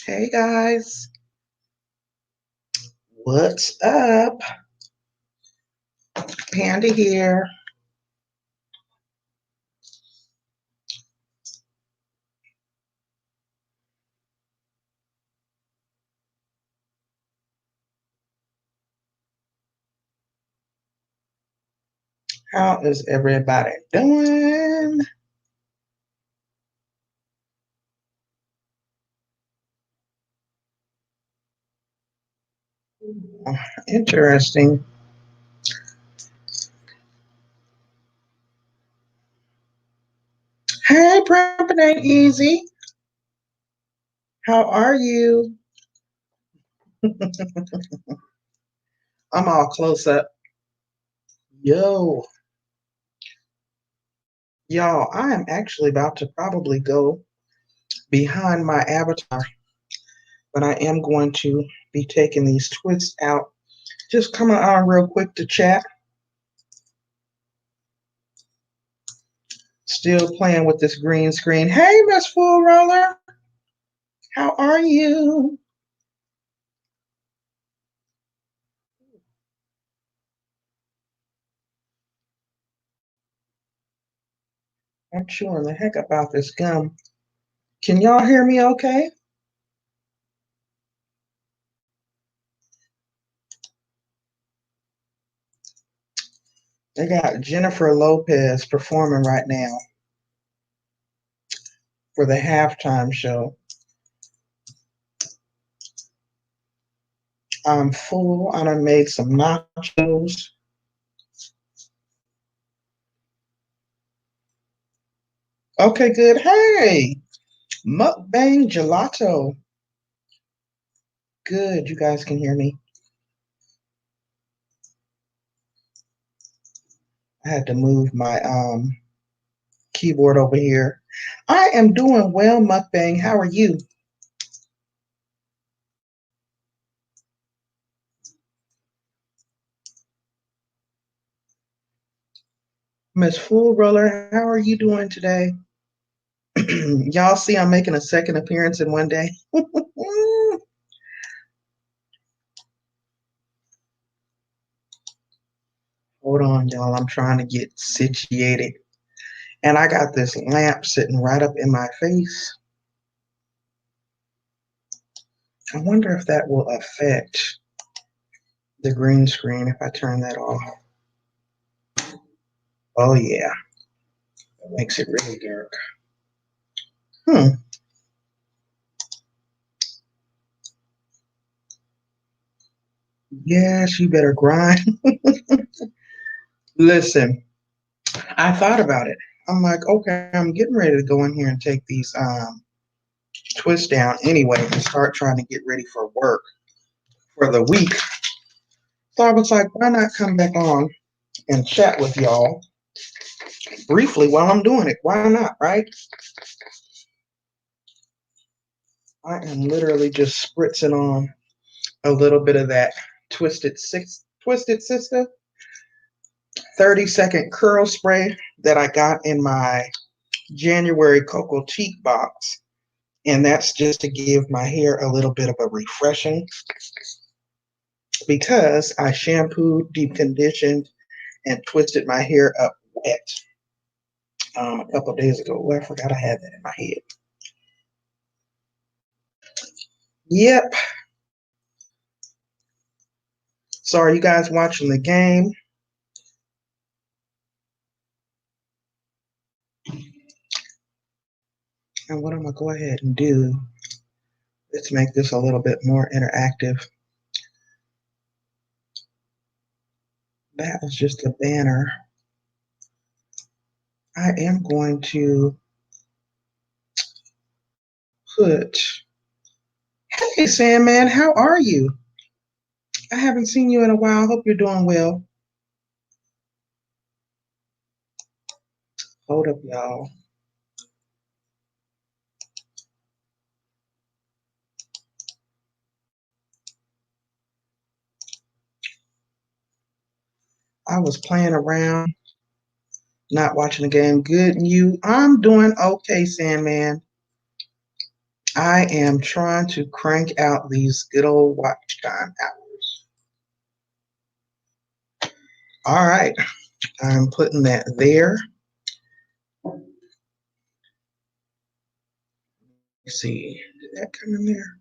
Hey guys, what's up? Pandi here. How is everybody doing? Interesting. Hey, Prepping Ain't Easy. How are you? I'm all close up. Yo, y'all, I am actually about to probably go behind my avatar, but I am going to be taking these twists out. Just coming on real quick to chat. Still playing with this green screen. Hey, Miss Fool Roller. How are you? I'm chewing the heck about this gum. Can y'all hear me okay? They got Jennifer Lopez performing right now for the halftime show. I'm full. I done made some nachos. Okay, good. Hey, mukbang gelato. Good. You guys can hear me. I had to move my keyboard over here. I am doing well, mukbang. How are you? Miss Full Roller, how are you doing today? Y'all see I'm making a second appearance in one day. Hold on, y'all. I'm trying to get situated. And I got this lamp sitting right up in my face. I wonder if that will affect the green screen if I turn that off. Oh, yeah. That makes it really dark. Hmm. Yes, you better grind. Listen, I thought about it. I'm like, okay, I'm getting ready to go in here and take these twists down anyway and start trying to get ready for work for the week. So I was like, why not come back on and chat with y'all briefly while I'm doing it? Why not, right? I am literally just spritzing on a little bit of that Twisted Sister 30-second curl spray that I got in my January Cocoa Cheek box. And that's just to give my hair a little bit of a refreshing because I shampooed, deep conditioned, and twisted my hair up wet a couple of days ago. Oh, I forgot I had that in my head. Yep. So are you guys watching the game? And what I'm going to go ahead and do, let's make this a little bit more interactive. That was just a banner. I am going to put, hey Sandman, how are you? I haven't seen you in a while. Hope you're doing well. Hold up, y'all. I was playing around, not watching the game. Good, and you? I'm doing okay, Sandman. I am trying to crank out these good old watch time hours. All right, I'm putting that there. Let's see, did that come in there?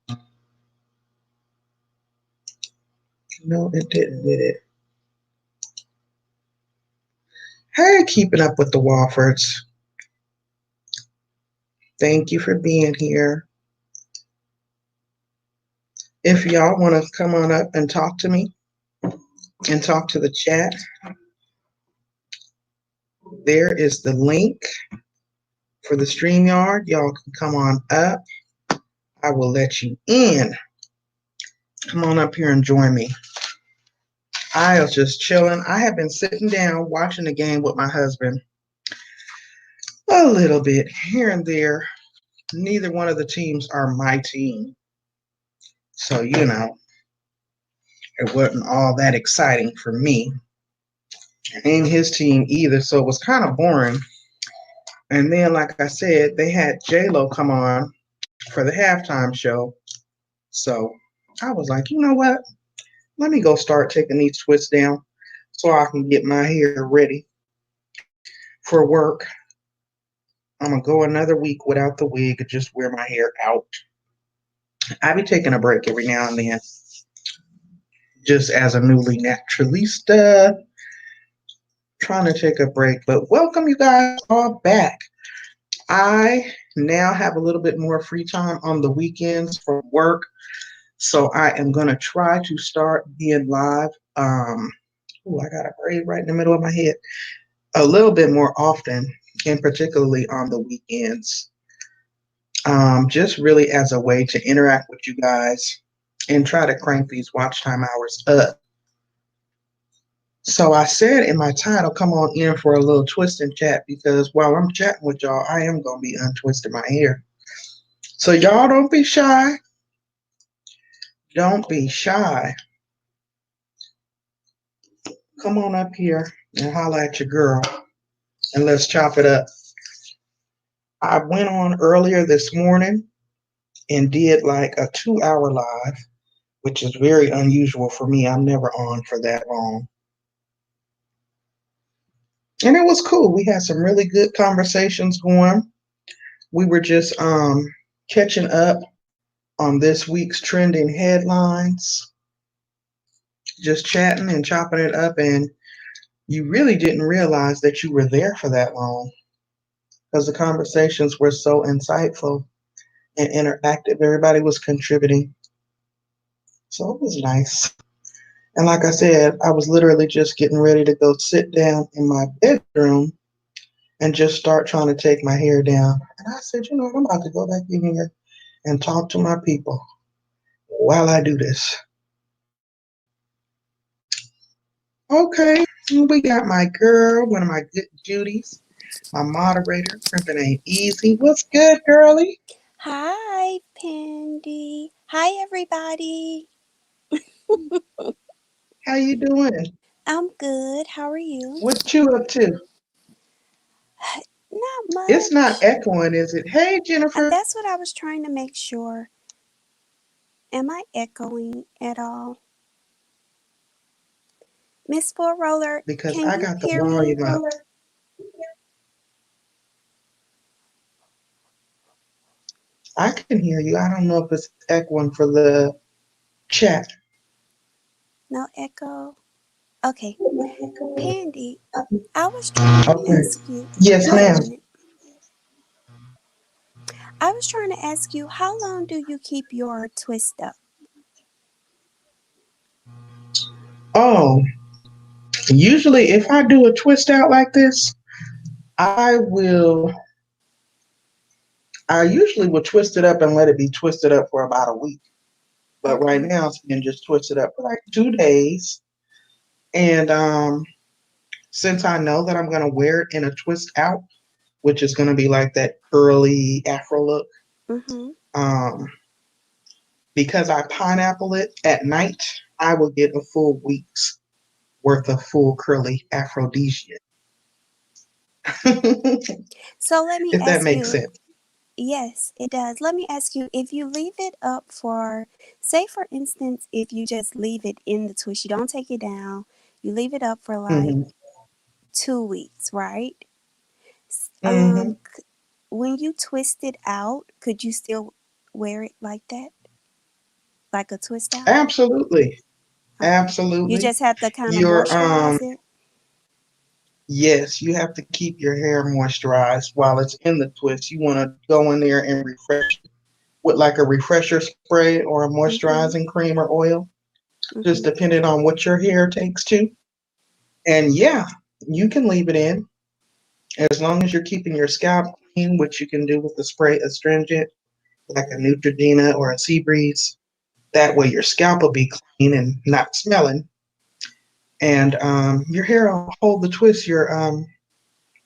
No, it didn't, did it? Hey, keeping up with the Walfords. Thank you for being here. If y'all want to come on up and talk to me and talk to the chat, there is the link for the StreamYard. Y'all can come on up. I will let you in. Come on up here and join me. I was just chilling. I have been sitting down watching the game with my husband a little bit here and there. Neither one of the teams are my team. So, it wasn't all that exciting for me. It ain't his team either. So it was kind of boring. And then, like I said, they had J-Lo come on for the halftime show. So I was like, you know what? Let me go start taking these twists down so I can get my hair ready for work. I'm gonna go another week without the wig and just wear my hair out. I be taking a break every now and then, just as a newly naturalista, trying to take a break. But welcome you guys all back. I now have a little bit more free time on the weekends from work, so I am gonna try to start being live. Oh, I got a braid right in the middle of my head. A little bit more often, and particularly on the weekends. Just really as a way to interact with you guys and try to crank these watch time hours up. So I said in my title, come on in for a little twist and chat because while I'm chatting with y'all, I am going to be untwisting my hair. So y'all don't be shy. Don't be shy. Come on up here and holla at your girl and let's chop it up. I went on earlier this morning and did like a 2 hour live, which is very unusual for me. I'm never on for that long. And it was cool. We had some really good conversations going. We were just catching up on this week's trending headlines, just chatting and chopping it up. And you really didn't realize that you were there for that long because the conversations were so insightful and interactive. Everybody was contributing. So it was nice. And like I said, I was literally just getting ready to go sit down in my bedroom and just start trying to take my hair down. And I said, I'm about to go back in here and talk to my people while I do this. Okay, we got my girl, one of my good Judies, my moderator, Crimpin' Ain't Easy. What's good, girlie? Hi, Pandi. Hi, everybody. How you doing? I'm good. How are you? What you up to? Not It's not much. echoing, is it? Hey, Jennifer. That's what I was trying to make sure. Am I echoing at all? Miss Four Roller, Because can I you got the hear me? volume up. I can hear you. I don't know if it's echoing for the chat. No echo? Okay. Pandi, I was trying to Okay. ask you. Yes, Wait a ma'am. minute. I was trying to ask you, how long do you keep your twist up? Oh, usually if I do a twist out like this, I will I usually will twist it up and let it be twisted up for about a week. But right Okay. now it's been just twisted up for like 2 days. And since I know that I'm gonna wear it in a twist out, which is gonna be like that curly afro look, Mm-hmm. um, because I pineapple it at night, I will get a full week's worth of full curly aphrodisiac. So let me If that ask makes you, sense. Yes, it does. Let me ask you, if you leave it up for, say for instance, if you just leave it in the twist, you don't take it down, you leave it up for like Mm-hmm. 2 weeks, right? Mm-hmm. When you twist it out, could you still wear it like that? Like a twist out? Absolutely. Okay. You Absolutely. just have to kind of Your moisturize it? yes, you have to keep your hair moisturized while it's in the twist. You want to go in there and refresh it with like a refresher spray or a Mm-hmm. moisturizing cream or oil, just Mm-hmm. depending on what your hair takes to. And yeah, you can leave it in as long as you're keeping your scalp clean, which you can do with the spray astringent, like a Neutrogena or a Sea Breeze. That way your scalp will be clean and not smelling. And your hair will hold the twist. Your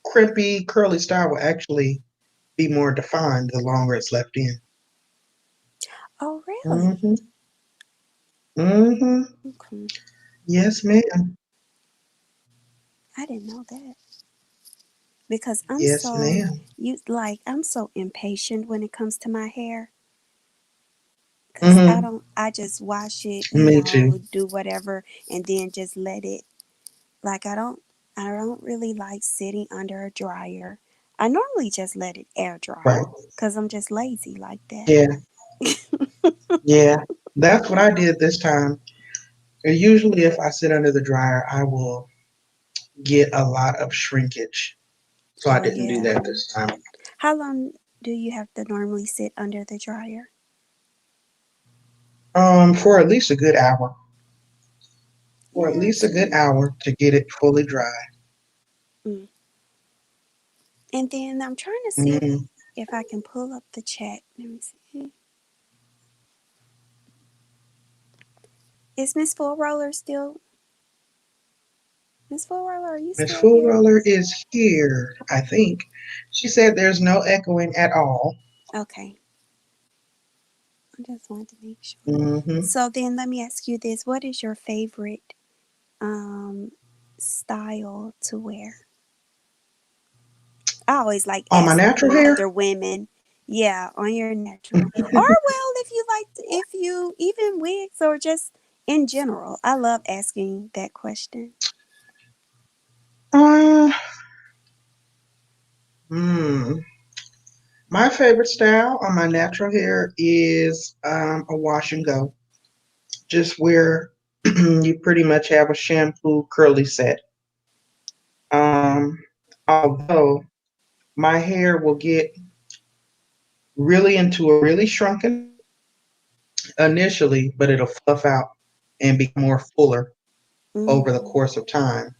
crimpy, curly style will actually be more defined the longer it's left in. Oh, really? Mm-hmm. Mm-hmm. Okay. Yes, ma'am. I didn't know that. Because Yes, ma'am. I'm so impatient when it comes to my hair. Cause Mm-hmm. I just wash it, Me too. do whatever, and then just let it. Like I don't really like sitting under a dryer. I normally just let it air dry, Right. cause I'm just lazy like that. Yeah. Yeah. That's what I did this time. And usually, if I sit under the dryer, I will get a lot of shrinkage. So I Oh didn't do yeah. that this time. How long do you have to normally sit under the dryer? For at least a good hour. For at Yeah, least a good too. hour to get it fully dry. Mm. And then I'm trying to see Mm, if I can pull up the chat. Let me see. Is Miss Full Roller still? Miss Full Roller, are you Miss still Full here? Roller is here, I think. She said there's no echoing at all. Okay. I just wanted to make sure. Hmm. So then let me ask you this. What is your favorite style to wear? I always like On my natural asking hair? other women, yeah, on your natural. Or well, if you like if you even wigs or just in general. I love asking that question. Uh, hmm. My favorite style on my natural hair is a wash and go. Just where you pretty much have a shampoo curly set. Although my hair will get really into a really shrunken shape initially, but it'll fluff out and become more fuller over the Mm, course of time.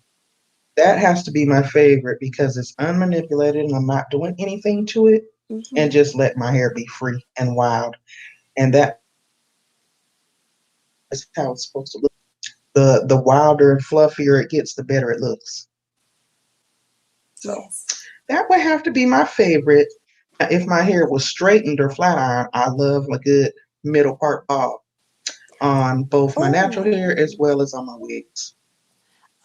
That has to be my favorite because it's unmanipulated and I'm not doing anything to it and mm-hmm. just let my hair be free and wild. And that is how it's supposed to look. The wilder and fluffier it gets, the better it looks. So Yes. that would have to be my favorite. If my hair was straightened or flat iron, I love a good middle part bob on both my natural hair as Oh. well as on my wigs.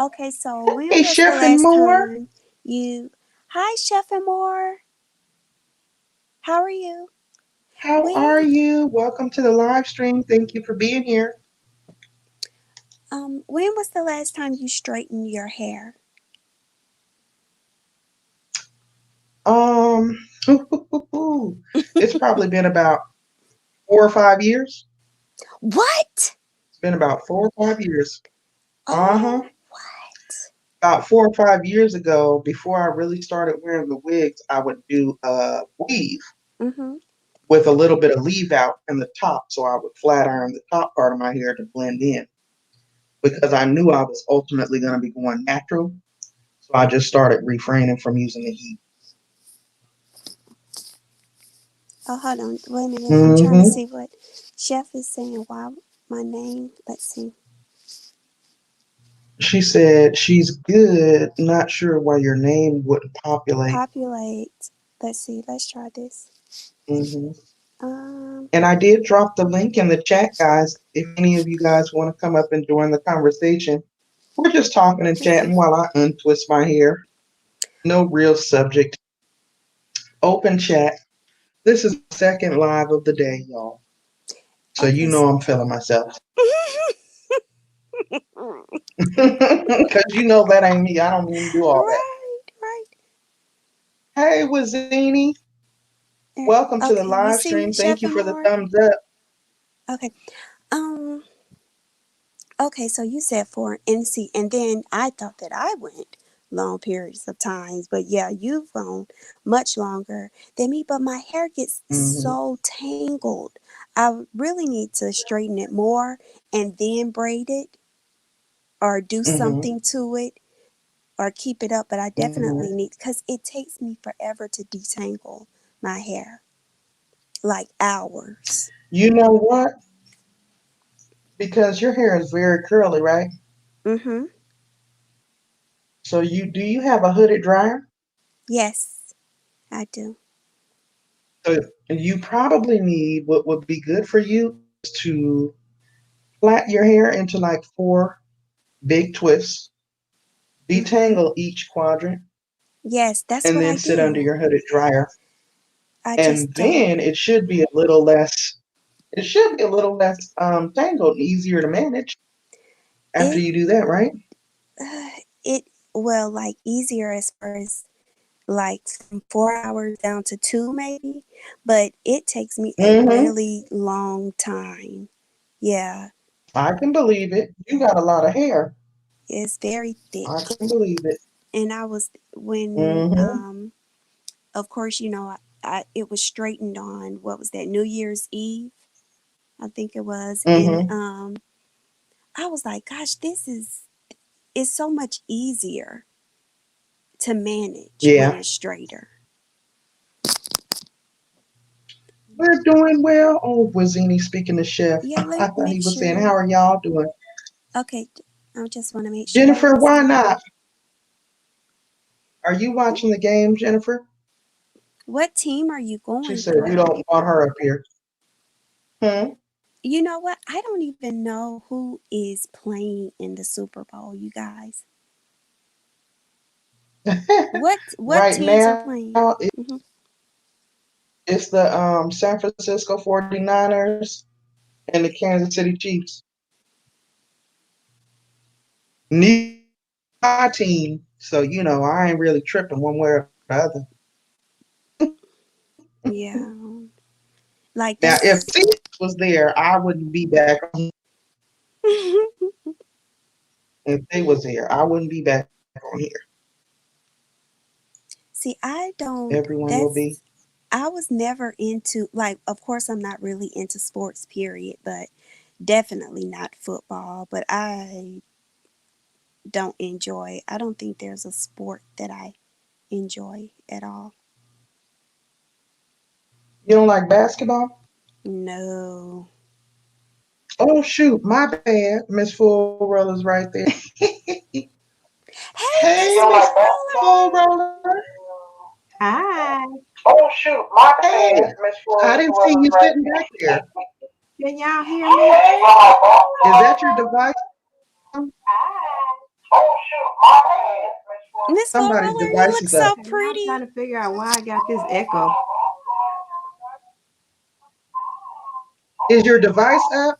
Okay, so when Hey, was the Chef and last more. time you Hi Chef and More. How are you? How When are you? Welcome to the live stream. Thank you for being here. when was the last time you straightened your hair? Um, it's probably been about 4 or 5 years. What? It's been about 4 or 5 years. Uh huh. Oh, what? About 4 or 5 years ago, before I really started wearing the wigs, I would do a weave Mm-hmm. with a little bit of leave out in the top. So I would flat iron the top part of my hair to blend in because I knew I was ultimately going to be going natural. So I just started refraining from using the heat. Oh, hold on. Wait a minute. I'm trying to Hmm. see what Chef is saying. Why my name? Let's see. She said she's good. Not sure why your name wouldn't populate. Populate. Let's see. Let's try this. Hmm. Um. And I did drop the link in the chat, guys. If any of you guys want to come up and join the conversation, we're just talking and Let's see. chatting while I untwist my hair. No real subject. Open chat. This is my second live of the day, y'all. So you Okay. know I'm feeling myself. Because you know that ain't me. I don't even do all that. Right, right. Hey, Wazini. Welcome to the Okay, you live see me, stream. Thank Chef you for the Amore? thumbs up. Okay. Um. Okay, so you said for NC, and then I thought that I went long periods of times, but yeah, you've gone much longer than me. But my hair gets Hmm. so tangled. I really need to straighten it more and then braid it or do Hmm. something to it or keep it up. But I Hmm. definitely need because it takes me forever to detangle my hair, like hours. You know what? Because your hair is very curly, right? Mm-hmm. So you have a hooded dryer? Yes, I do. So you probably need what would be good for you is to plait your hair into like four big twists, Mm-hmm. detangle each quadrant, Yes, that's and what then I sit under do. your hooded dryer. I And just don't. then it should be a little less. It should be a little less tangled, easier to manage after It you do that, right? it well like easier as far as like from 4 hours down to two maybe, but it takes me a Mm-hmm. really long time. Yeah, I can believe it. You got a lot of hair. it's very I thick, can believe it. and I was when Mm-hmm. of course it was straightened on what was that New Year's Eve I think it was, and Mm-hmm. I was like, gosh, this is so much easier to manage when Yeah. it's straighter. We're doing well. Oh, Wazini speaking to Chef. Yeah, let I me thought he make was saying, sure. how are y'all doing? Okay, I just want to make sure Jennifer, why everything's. not? Are you watching the game, Jennifer? What team are you She going said you for? don't want her up here. Hmm? You know what? I don't even know who is playing in the Super Bowl, you guys. What Right teams are now, playing? Hmm. it's the San Francisco 49ers and the Kansas City Chiefs. Neither my team, so I ain't really tripping one way or the other. Yeah, like Now, if that's. Seahawks was there, I wouldn't be back on here. If they was there, I wouldn't be back on here. See, I don't. Everyone will be. That's. I was never into like. Of course, I'm not really into sports. Period, but definitely not football. But I don't enjoy. I don't think there's a sport that I enjoy at all. You don't like basketball? No. Oh shoot, my bad. Miss Full Roller's right there. Hey, Hey, Miss Miss Full Roller. Full Roller. Hi. Oh shoot, my bad. Miss I didn't see you sitting back there. Can y'all hear me? Is that your device? Miss Full Somebody's Roller, you device look is up. so Okay, now I'm pretty. trying to figure out why I got this echo. Is your device up?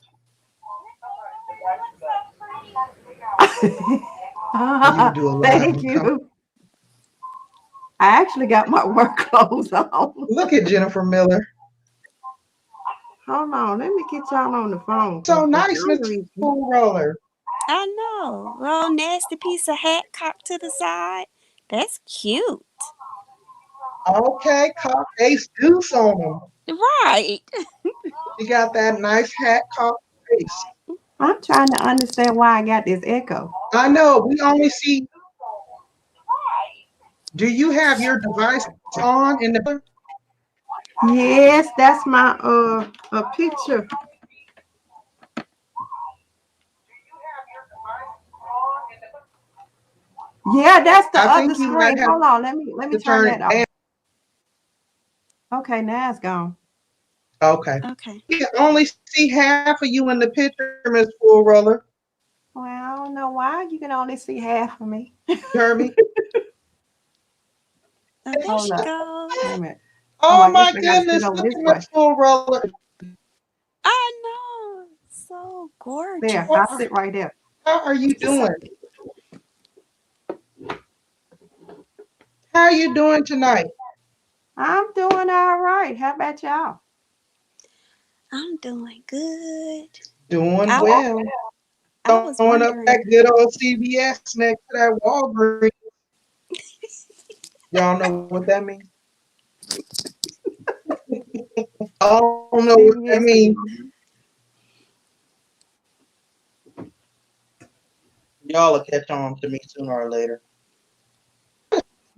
For you to do a live Thank and come. you. I actually got my work clothes on. Look at Jennifer Miller. Hold on, let me get y'all on the phone So because for nice, Miss some reason. Full Roller. I know. Little nasty piece of hat cocked to the side. That's cute. Okay, cock face deuce on them. Right. You got that nice hat cock face. I'm trying to understand why I got this echo. I know. We only see. Do you have your device on in the? Yes, that's my a picture. Yeah, that's the I other think you might screen. have Hold on, let me to turn turn that it down. off. Okay, now it's gone. Okay. Okay. We can only see half of you in the picture, Miss Full Roller. Well, I don't know why you can only see half of me. You heard me? Oh, there Hold she up. goes. Wait a minute. Oh, Oh I guess my I got to sit goodness, over look this at way. Miss Full Roller. I know. So There, I'll How, sit gorgeous. right there. how are you So doing? How are you doing tonight? I'm doing all right. How about y'all? I'm doing good. Doing I well. I Throwing was up that good wondering. old CVS next to that Walgreens. Y'all know what that means? I don't know what that CVS is. means. Y'all will catch on to me sooner or later.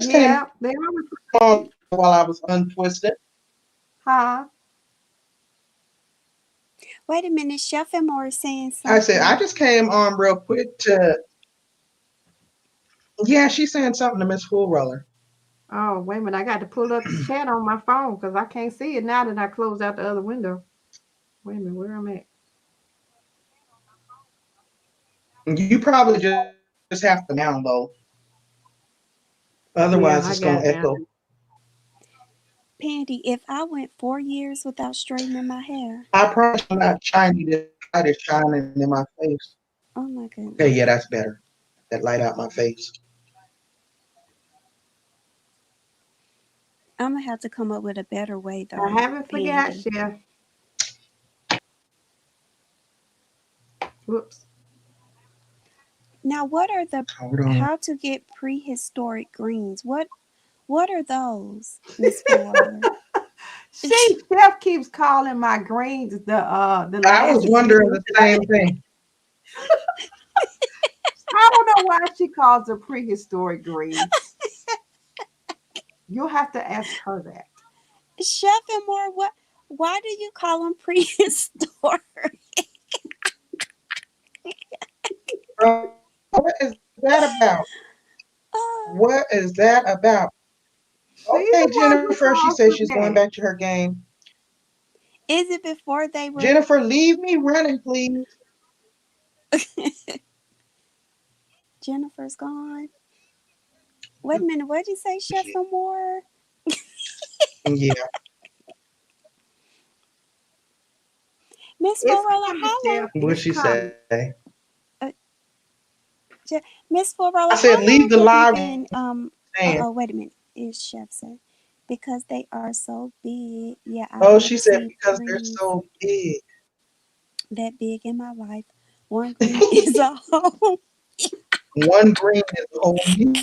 Just came Yeah, they always, on while I was untwisted. huh? Wait a minute, Chef Amore is saying I said, I something. just came on real quick to, yeah, she's saying something to Miss Full Roller. Oh, wait a minute. I got to pull up the chat on my phone because I can't see it now that I closed out the other window. Wait a minute, where I'm at. You probably just have to turn it down low. Yeah, Otherwise, I it's got going it to now. echo. Pandy, if I went 4 years without straightening my hair, I promise I'm not shiny. This light is shining in my face. oh my Okay, yeah, goodness, that's better. That light out my face. I'm gonna have to come up with a better way I though, haven't forgot, Pandy. Chef. Whoops. Now, what are the Hold on. how to get prehistoric greens? What are those, Miss Flora? See, Chef keeps calling my greens the I last was wondering ingredients the that I same ate. thing. I don't know why she calls them prehistoric greens. You'll have to ask her that. Chef Amore, what? Why do you call them prehistoric? What is that about? Uh, What is that about? She's Okay, the one who Jennifer, she calls says them she's going that. back to her game. is it before they were? Jennifer, leave me running, please. Jennifer's gone. Wait a minute. What did you say, Chef Amore? Yeah. Miss It's Florella, coming, how long? Chef. What'd It's she coming. say? Uh, Miss I Florella, said, how leave long the have you live been? saying. Wait a minute. Is Chef said because they are so big. Yeah, I Oh, she have said, seen because they're greens so big. that big in my life. One green is a whole. One green is a whole meal.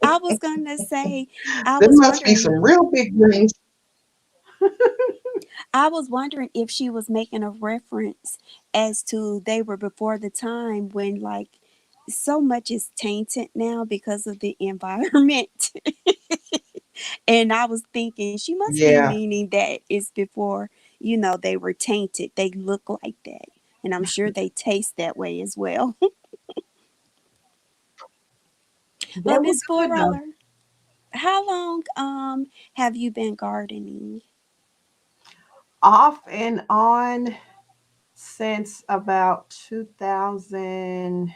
I was gonna say, I There was must be wondering, some real big greens. I was wondering if she was making a reference as to they were before the time when like so much is tainted now because of the environment. And I was thinking she must be Yeah. meaning that it's before, they were tainted. They look like that. And I'm sure they taste that way as well. They But were Miss good though. Florella, how long have you been gardening? Off and on since about 2000.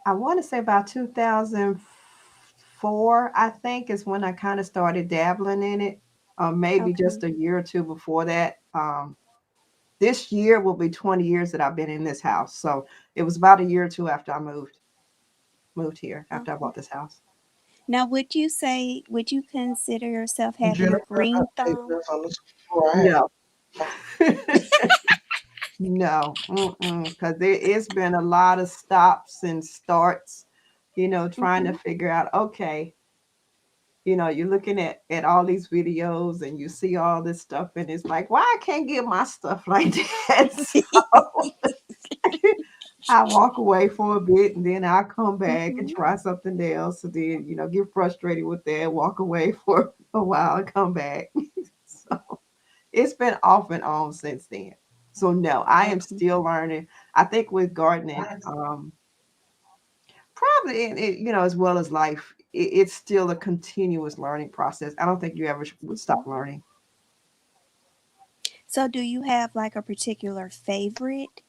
I want to say about 2004, I think, is when I kind of started dabbling in it. Maybe Okay. just a year or two before that. This year will be 20 years that I've been in this house. So it was about a year or two after I moved here, after I Okay. bought this house. Now, would you consider yourself having a Jennifer, I green think thumb? that's on the floor. I have. No. No, because it's been a lot of stops and starts, trying to Hmm. figure out, okay, you're looking at all these videos and you see all this stuff and it's like, why I can't get my stuff like that? So I walk away for a bit and then I come back and Hmm. try something else and then, get frustrated with that, walk away for a while and come back. So it's been off and on since then. So no, I am Okay. still learning. I think with gardening, probably as well as life, it's still a continuous learning process. I don't think you ever would stop Hmm. learning. So, do you have like a particular favorite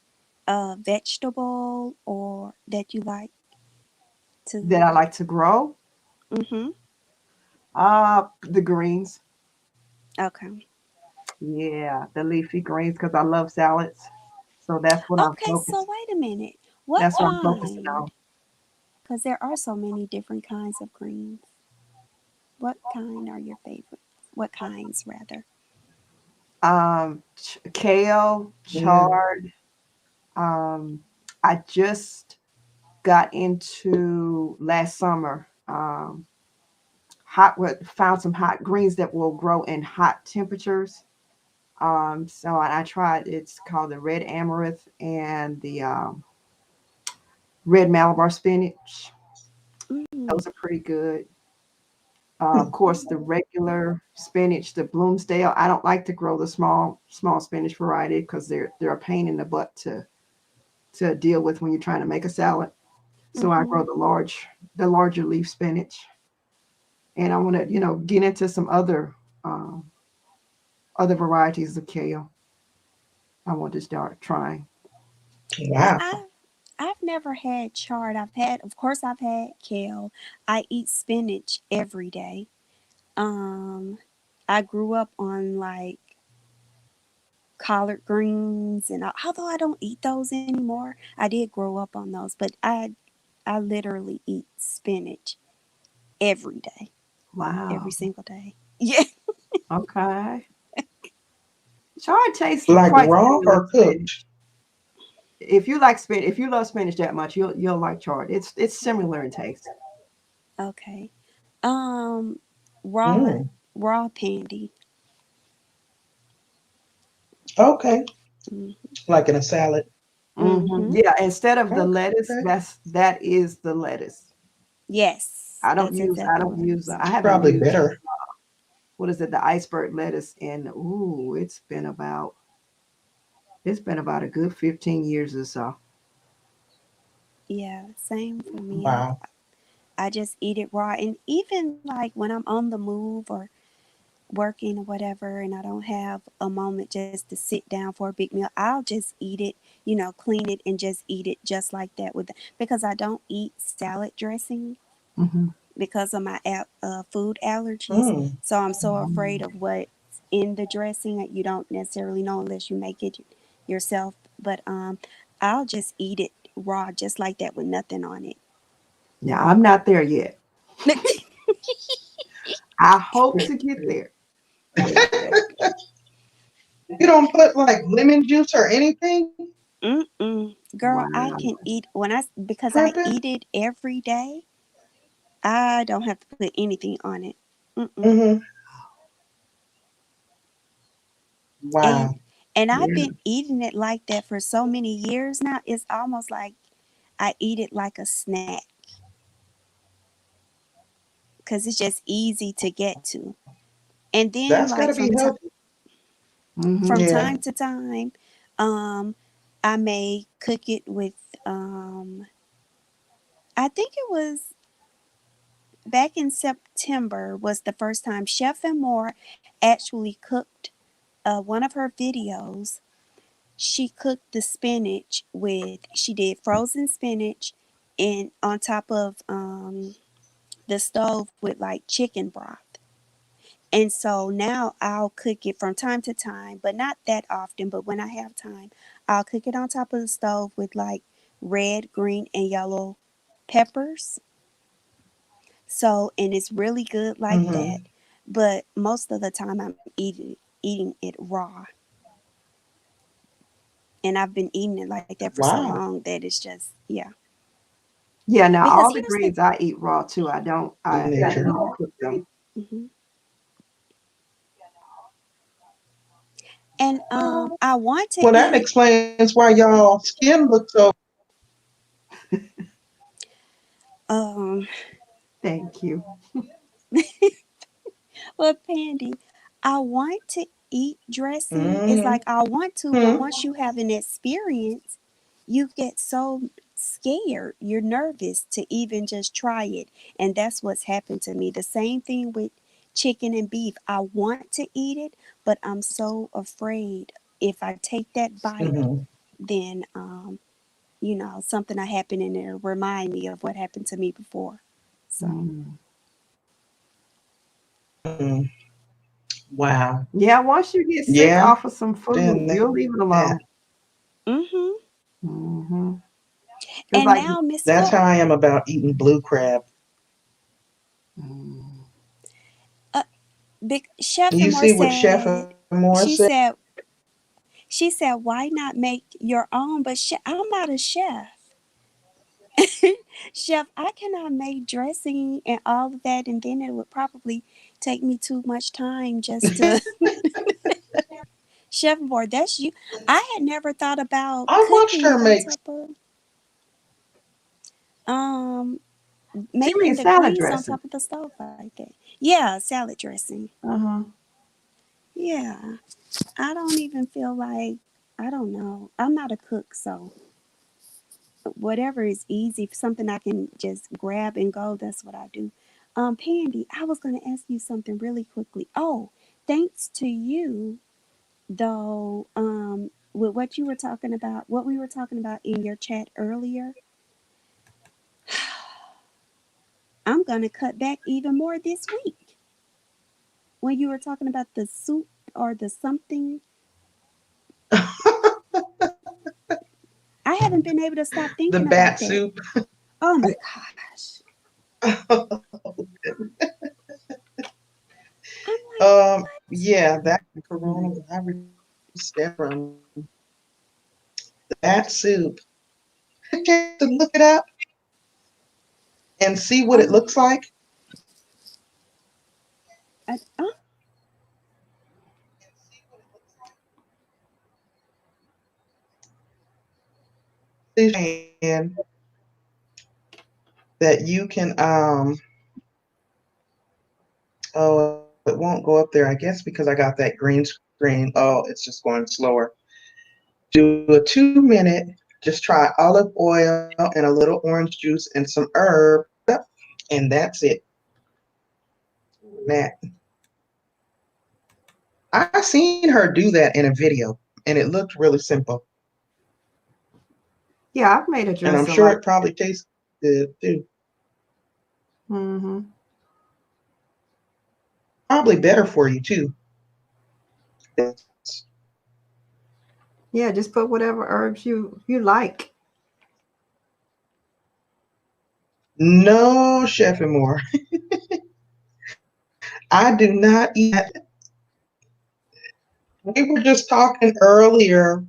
vegetable or that you like That to? I like to grow. Mhm. The greens. Okay. Yeah, the leafy greens because I love salads. So Okay, so wait a minute. What that's what I'm focusing kind? on. Because there are so many different kinds of greens. What kind are your favorites? What kinds, rather? Kale, Yeah. chard. Um, I just got into last summer. Found some hot greens that will grow in hot temperatures. So I tried. It's called the red amaranth and the red Malabar spinach. Mm, Those are pretty good. Of Hmm. course, the regular spinach, the Bloomsdale. I don't like to grow the small spinach variety because they're a pain in the butt to deal with when you're trying to make a salad. So I mm-hmm. grow the larger leaf spinach, and I want to get into some um, other varieties of kale. I want to start trying. Well, Wow. I've never had chard. I've had, of course, I've had kale. I eat spinach every day. Um, I grew up on like collard greens, and although I don't eat those anymore, I did grow up on those. But I literally eat spinach every day, every Wow. single day. Yeah. Okay. Chard tastes Like quite raw similar to or spinach. cooked? If you love spinach that much, you'll like chard. It's similar in taste. Okay. Um, raw Mm. raw pandy. Okay. Mm-hmm. Like in a salad. Hmm. Mm-hmm. Yeah, instead of the lettuce, Okay. that is the lettuce. Yes, that's I exactly don't what it use is. I haven't Probably used better. what is it, the iceberg lettuce, and ooh, it's been about a good 15 years or so. Yeah, same for me. Wow. I just eat it raw, and even like when I'm on the move or working or whatever, and I don't have a moment just to sit down for a big meal, I'll just eat it. Clean it and just eat it just like that because I don't eat salad dressing Hmm. because of my food allergies. Mm. So I'm so afraid of what's in the dressing that you don't necessarily know unless you make it yourself. But I'll just eat it raw, just like that, with nothing on it. Now I'm not there yet. I hope to get there. But yeah. You don't put like lemon juice or anything? Mm-mm. Girl, I Wow. can eat because I Tripping? eat it every day. I don't have to put anything on it. Mm-mm. Mm-hmm. And Wow. and I've Yeah. been eating it like that for so many years now. It's almost like I eat it like a snack because it's just easy to get to. And then, That's like gotta be healthy. Hmm. from Yeah. time to time, um, I may cook it with um. I think it was back in September was the first time Chef and More actually cooked one of her videos. She cooked the spinach with she did frozen spinach and on top of the stove with like chicken broth. And so now I'll cook it from time to time, but not that often. But when I have time, I'll cook it on top of the stove with like red, green, and yellow peppers. So, and it's really good like that. Mm-hmm. But most of the time, I'm eating it raw, and I've been eating it like that for so Wow. long that it's just yeah. Yeah, now Because all the here's the greens I eat raw too. I don't I Nature. don't cook them. mhm. And I want to Well, that eat explains why y'all skin looks so. um Thank you. well, Pandy, I want to eat dressing. It's Mm-hmm. like I want to, but once you have an experience, you get so scared. You're nervous to even just try it. And that's what's happened to me. The same thing with chicken and beef. I want to eat it, but I'm so afraid if I take that bite, Mm-hmm. then something will happen and it'll remind me of what happened to me before. So Mm. Mm, wow. Yeah, once you get sick Yeah, off of some food, then you'll leave it that. alone. Mm-hmm. Mm-hmm. It's And like, now, Miss That's Flo, how I am about eating blue crab. mm, uh, Chef You Amore see what Chef said, Moore said? she said, she said, why not make your own? But I'm not a chef. Chef, I cannot make dressing and all of that, and then it would probably take me too much time just to chef board. That's you. I had never thought about I watched cooking her that make. type of um she making made the salad greens on dressing. top of the stove like that. Yeah, salad dressing. Uh-huh. Yeah. I don't even feel like I don't know. I'm not a cook, so whatever is easy, something I can just grab and go, that's what I do. Pandy, I was gonna ask you something really quickly. Oh, thanks to you though, with what you were talking about, what we were talking about in your chat earlier, I'm gonna cut back even more this week. When you were talking about the soup or the something, I haven't been able to stop The thinking about bat that. soup. Oh my gosh. I'm like, what? Yeah, that coronavirus stem from the bat soup. Get a chance to look it up and see what it Oh, looks like. oh, And that you can oh, it won't go up there, I guess because I got that green screen. Oh, it's just going slower. Do a 2 minute, just try olive oil and a little orange juice and some herb. Yep, and that's it. That I seen her do that in a video and it looked really simple. Yeah, I've made a And I'm dressing sure like it probably tastes good too. mm-hmm. Probably better for you too. It's Yeah, just put whatever herbs you like. no chef more. I do not eat. We were just talking earlier.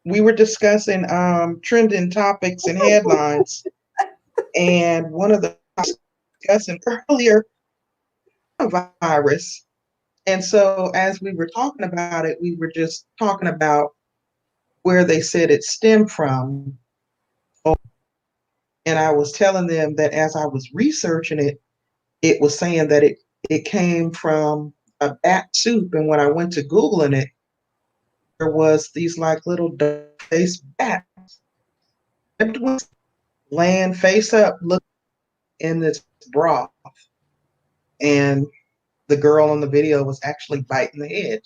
We were discussing trending topics and headlines, and one of the discussing earlier virus. And so as we were talking about it, we were just talking about where they said it stemmed from. And I was telling them that as I was researching it, it was saying that it came from a bat soup. And when I went to Googling it, there was these like little faced bats laying face up, looking in this broth. And the girl on the video was actually biting the head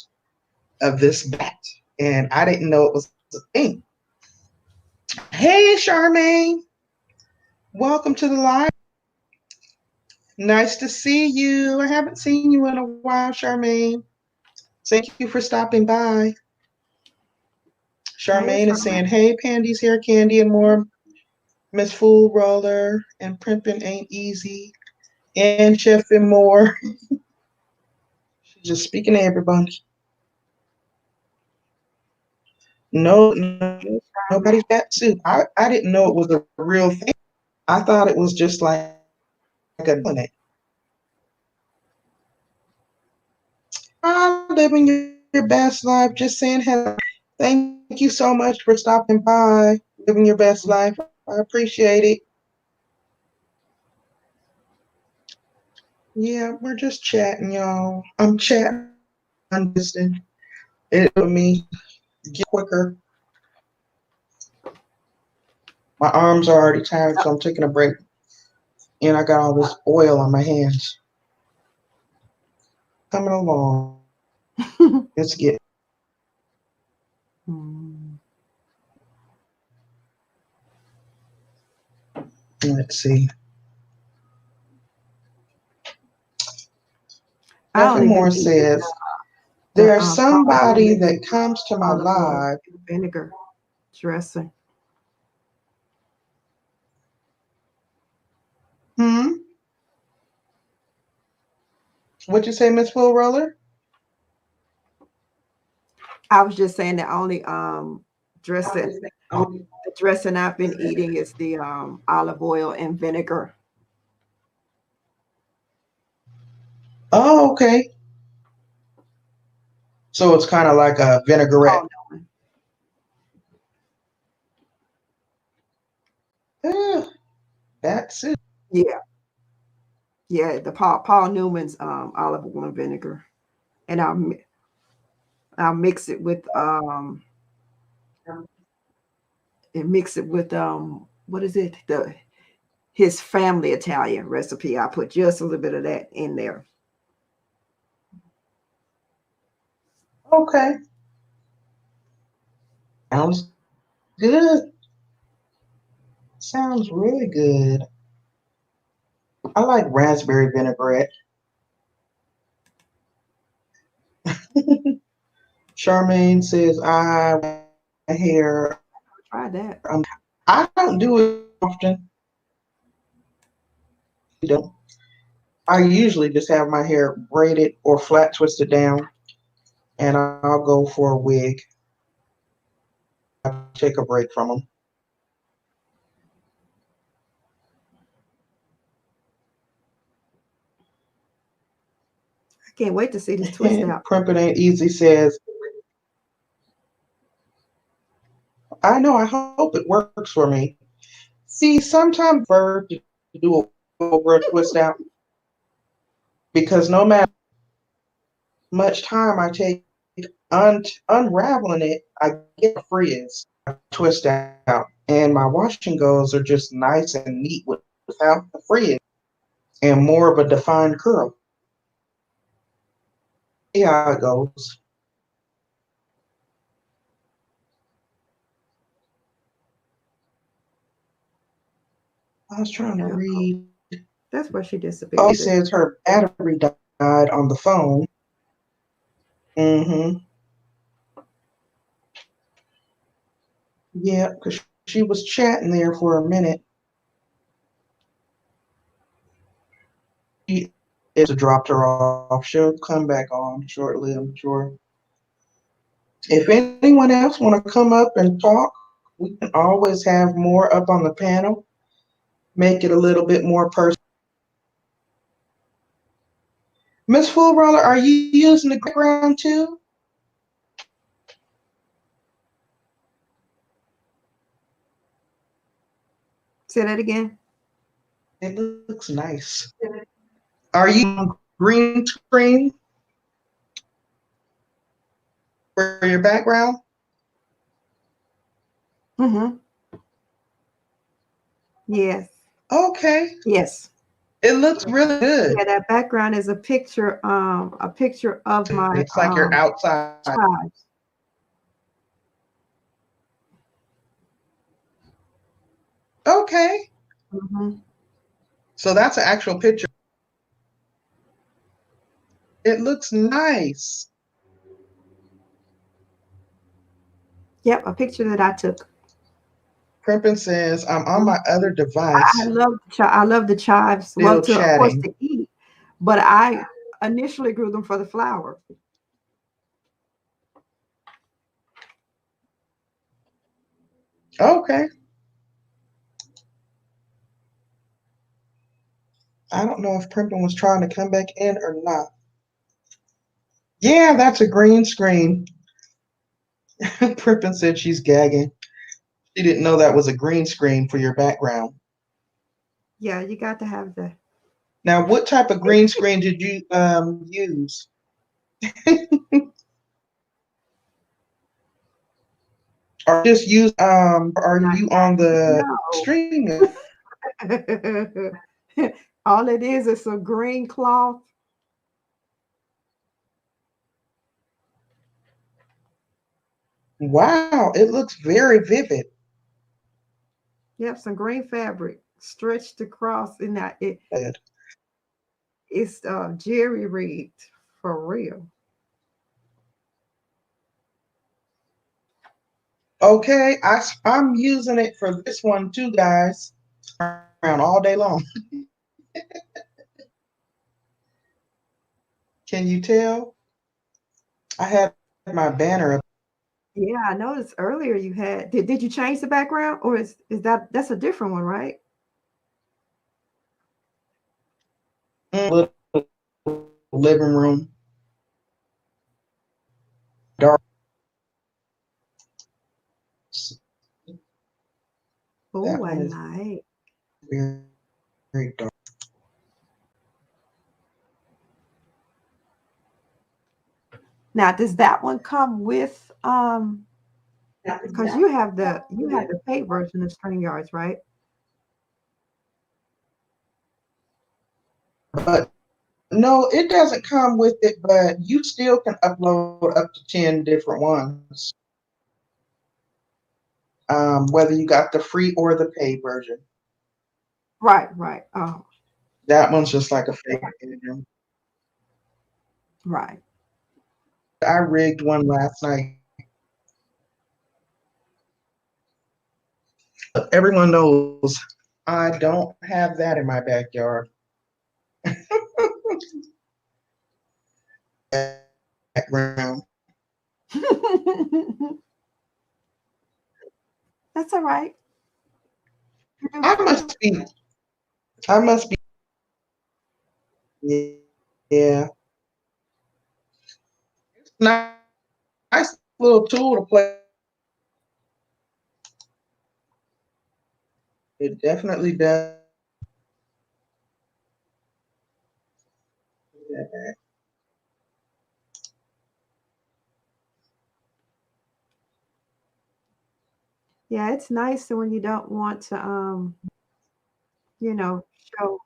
of this bat. And I didn't know it was a thing. Hey, Charmaine, welcome to the live. Nice to see you. I haven't seen you in a while, Charmaine. Thank you for stopping by. Hey, Charmaine is Charmaine. saying, hey, Pandy's here, Candy and more. Miss Fool Roller and Primping Ain't Easy. And Chef and more. She's just speaking to everybody. No, nobody's bat soup. I didn't know it was a real thing. I thought it was just like a doing it. I'm living your best life. Just saying hello. Thank you so much for stopping by. Living your best life. I appreciate it. Yeah, we're just chatting, y'all. I'm chatting undistant. It for me get quicker. My arms are already tired, so I'm taking a break. And I got all this oil on my hands. Coming along. Let's get. Mm. Let's see. I don't Stephen even Moore eat says, the there's Paul somebody Newman's that comes to my olive oil live. and vinegar dressing. Hmm? What you say, Miss Full Roller? I was just saying the only dressing the dressing I've been eating is the olive oil and vinegar. Oh, okay. So it's kind of like a vinaigrette. Paul Newman. Eh, that's it. Yeah, yeah, the Paul Newman's olive oil and vinegar, and I'll mix it with what is it, the his family Italian recipe. I put just a little bit of that in there. Okay. Sounds good. Sounds really good. I like raspberry vinaigrette. Charmaine says, I hair. Try that. I don't do it often. You don't. I usually just have my hair braided or flat twisted down, and I'll go for a wig. I take a break from them. I can't wait to see this twist out. Crimping Ain't Easy says, I know, I hope it works for me. See, sometimes I prefer to do over a twist out because no matter how much time I take unraveling it, I get a frizz, twist out, and my washing goes are just nice and neat without the frizz and more of a defined curl. See how it goes. I was trying to Uh-oh. read. That's where she Oh, it disappeared. says her battery died on the phone. Mm-hmm. Yeah, because she was chatting there for a minute. She is dropped her off. She'll come back on shortly, I'm sure. If anyone else want to come up and talk, we can always have more up on the panel. Make it a little bit more personal. Miss Full Roller, are you using the background too? Say that again. It looks nice. Are you on green screen for your background? Mm-hmm. Yes. Okay. Yes. It looks really good. Yeah, that background is a picture of my It's like you're outside. chives. Okay. Mm-hmm. So that's an actual picture. It looks nice. Yep, a picture that I took. Crimpin says, I'm on my other I device, love I love the chives. Well, still to of course chatting. to eat, but I initially grew them for the flour. Okay. I don't know if Crimpin was trying to come back in or not. Yeah, that's a green screen. Crimpin said she's gagging. She didn't know that was a green screen for your background. Yeah, you got to have the. Now, what type of green screen did you use? Or just use are Not you on the no. stream? All it is some green cloth. Wow, it looks very vivid. Yep, some green fabric stretched across in that Good. it's jerry rigged. For real. Okay, I'm using it for this one too, guys. Around all day long. Can you tell? I had my banner up. Yeah, I noticed earlier you had. Did you change the background, or is that's a different one, right? Little living room, dark. Oh, That I one is like. very, very dark. Now, does that one come with because you have the paid version of StreamYards, right? But no, it doesn't come with it, but you still can upload up to 10 different ones. Whether you got the free or the paid version. Right, right. Oh, That one's just like a fake bedroom. right. I rigged one last night. Everyone knows I don't have that in my backyard. Background. That's all right. You do I good. must be. I must be. Yeah. Nice, nice little tool to play. It definitely does. Yeah, it's nice when you don't want to you know, show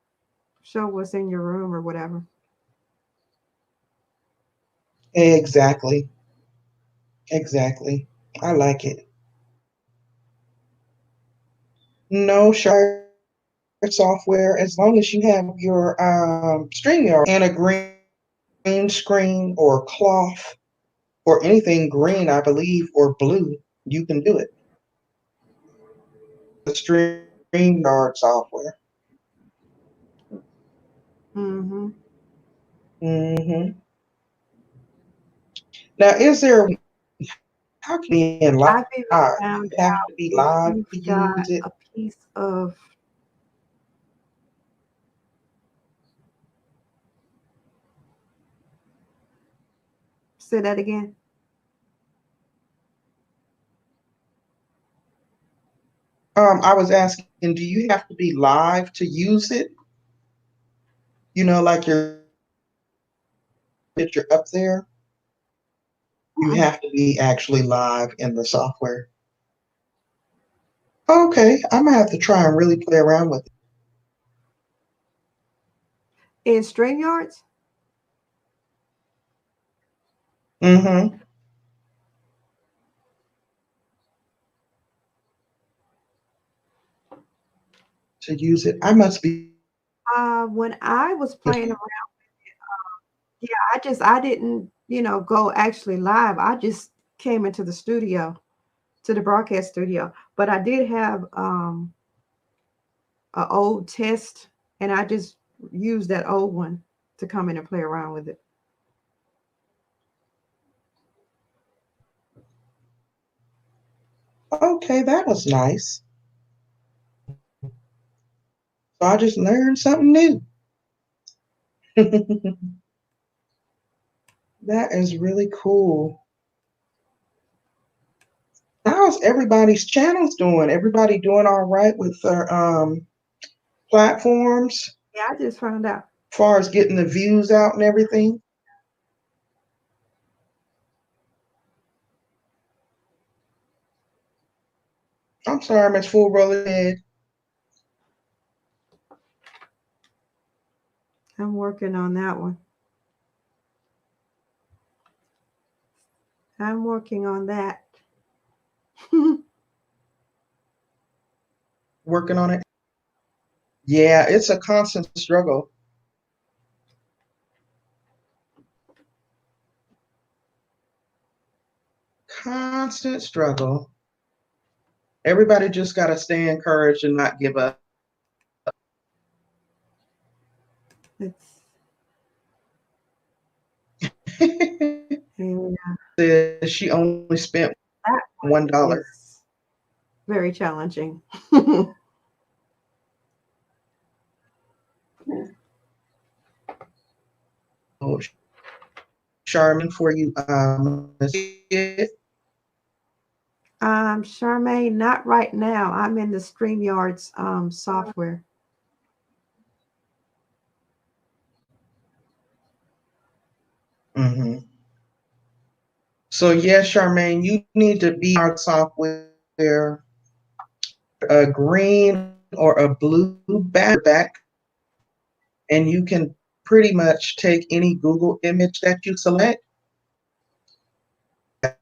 show what's in your room or whatever. Exactly. Exactly. I like it. No shard software as long as you have your StreamYard and a green screen or cloth or anything green, I believe, or blue, you can do it. The StreamYard software. Mm-hmm. Hmm. Now, is there how can you be in live? I've even You found have out to be if live you've to got use it. a piece of say that again. I was asking, do you have to be live to use it? Like your picture up there, you Mm-mm. have to be actually live in the software. Okay, I'm gonna have to try and really play around with it. In StreamYards? Mm-hmm. To use it, I must be. When I was playing around, yeah, I didn't, go actually live. I just came into the studio, to the broadcast studio. But I did have an old test, and I just used that old one to come in and play around with it. Okay, that was nice. So I just learned something new. That is really cool. How's everybody's channels doing? Everybody doing all right with their platforms, Yeah, I just found out. as far as getting the views out and everything? I'm sorry, Miss Full Brother Head. I'm working on that one. I'm working on that. Working on it. Yeah, it's a constant struggle. constant struggle. Everybody just got to stay encouraged and not give up. It's She only spent that $1. is very challenging. Oh, Charmin, for you, Charmaine, not right now. I'm in the StreamYards software. mm-hmm. So yes, Charmaine, you need to be our software, a green or a blue back, and you can pretty much take any Google image that you select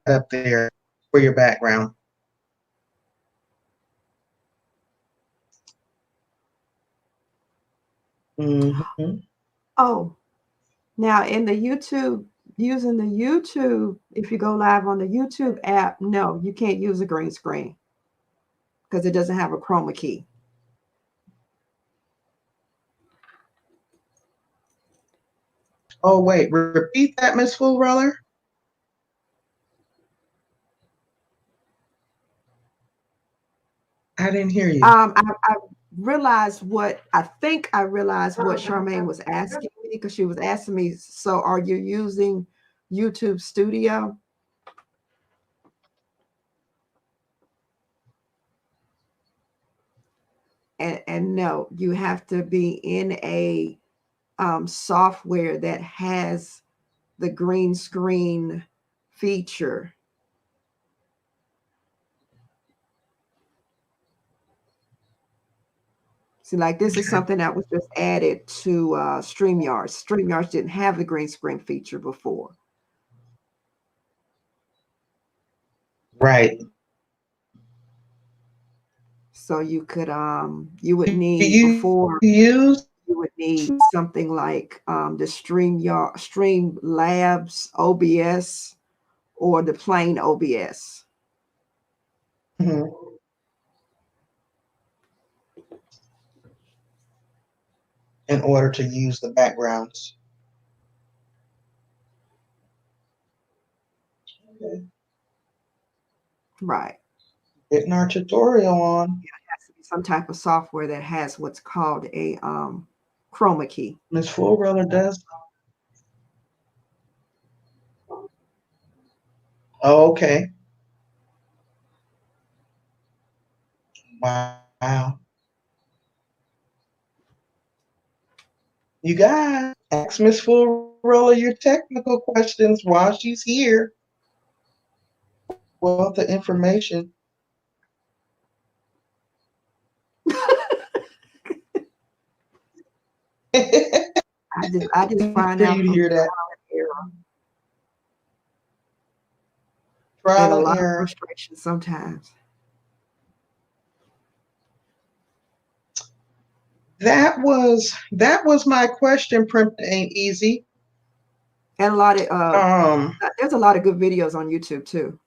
up there for your background. Mm-hmm. Oh, now in the YouTube, using the YouTube, if you go live on the YouTube app, no, you can't use a green screen because it doesn't have a chroma key. Oh wait, repeat that, Miss Fullroller. I didn't hear you. I realized what I think I realized what Charmaine was asking me because she was asking me, so are you using YouTube Studio? And no, you have to be in a software that has the green screen feature. See, like this is Okay. something that was just added to StreamYard. StreamYard didn't have the green screen feature before. Right. So you would need You before use you would need something like the Stream Labs OBS or the plain OBS. mhm, in order to use the backgrounds. Okay. Right. Getting our tutorial on. It has to be some type of software that has what's called a chroma key. Miss Fullroller does. Oh, okay. Wow. You guys, ask Miss Fullroller your technical questions while she's here. Wealth of information. I just find For out you to from hear that. trial and error and Trial a and lot of error. frustration sometimes. That was my question. Print ain't easy. And a lot of Um, there's a lot of good videos on YouTube too.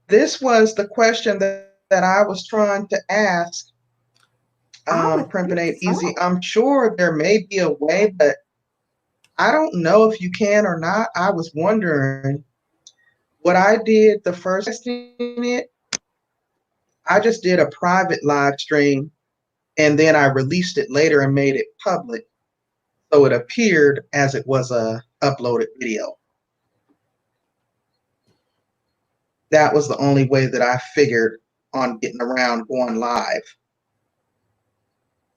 this was the question that I was trying to ask. I would Print think ain't easy. so. I'm sure there may be a way, but I don't know if you can or not. I was wondering what I did the first testing it. I just did a private live stream and then I released it later and made it public. So it appeared as it was a uploaded video. That was the only way that I figured on getting around going live.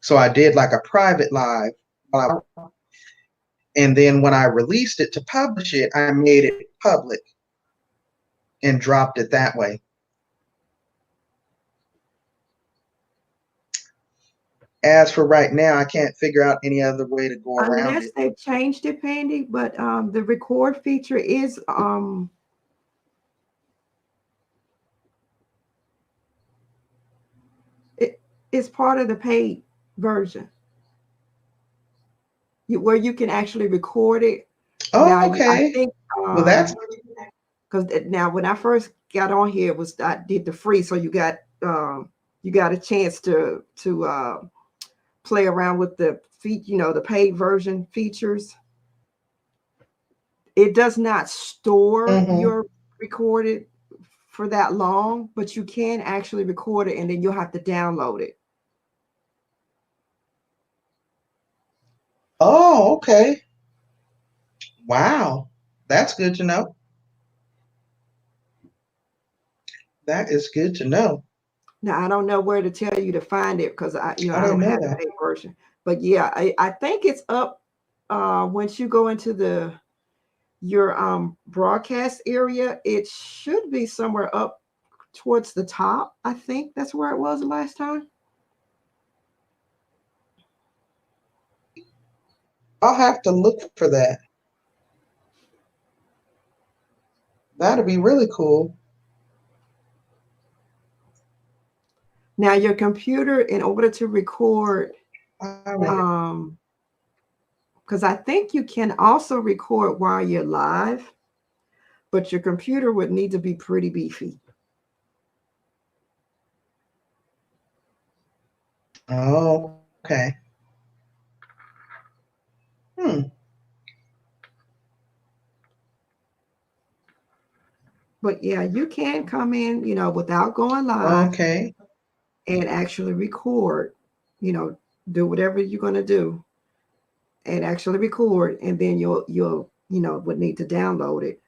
So I did like a private live. And then when I released it to publish it, I made it public and dropped it that way. As for right now, I can't figure out any other way to go around Unless it. they've changed it, Pandy, but the record feature is it is part of the paid version. where you can actually record it. Now, Oh, I okay. think Well, that's because now when I first got on here, it was I did the free, so you got a chance to play around with the the paid version features. It does not store mm-hmm. your recorded for that long, but you can actually record it and then you'll have to download it. Oh, okay. Wow. That's good to know. That is good to know. Now I don't know where to tell you to find it because I I didn't don't know have the that. paid version. But yeah, I think it's up once you go into the your broadcast area, it should be somewhere up towards the top. I think that's where it was the last time. I'll have to look for that. That'd be really cool. Now your computer, in order to record, All right. um, because I think you can also record while you're live, but your computer would need to be pretty beefy. Oh, okay. Hmm. But yeah, you can come in, without going live Okay. and actually record, you know, do whatever you're gonna do and actually record, and then you'll would need to download it,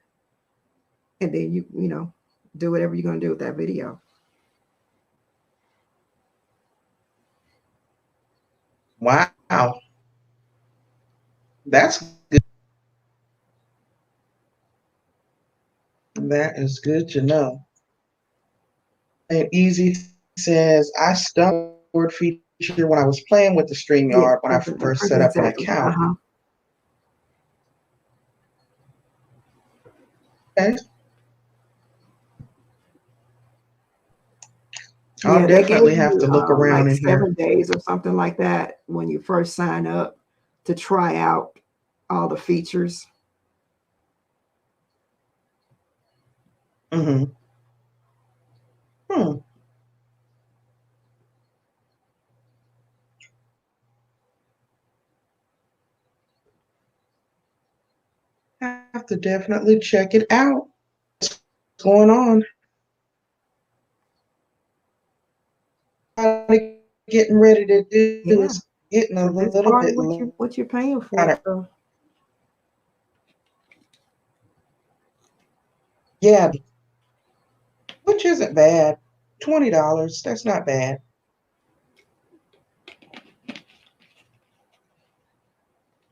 and then you do whatever you're gonna do with that video. Wow. That's good. That is good to know. And Easy says, I stumbled on the feature when I was playing with the Yeah, StreamYard when I first set up an exactly. account. Uh-huh. Okay. I'll Yeah, they gave definitely have you to look like around in here. 7 days or something like that when you first sign up to try out all the features. Mm-hmm. Hmm. Have to definitely check it out. What's going on? Getting ready to do Yeah, is getting a because it's little part of bit what you're paying kind for. of, So yeah, which isn't bad. $20. That's not bad.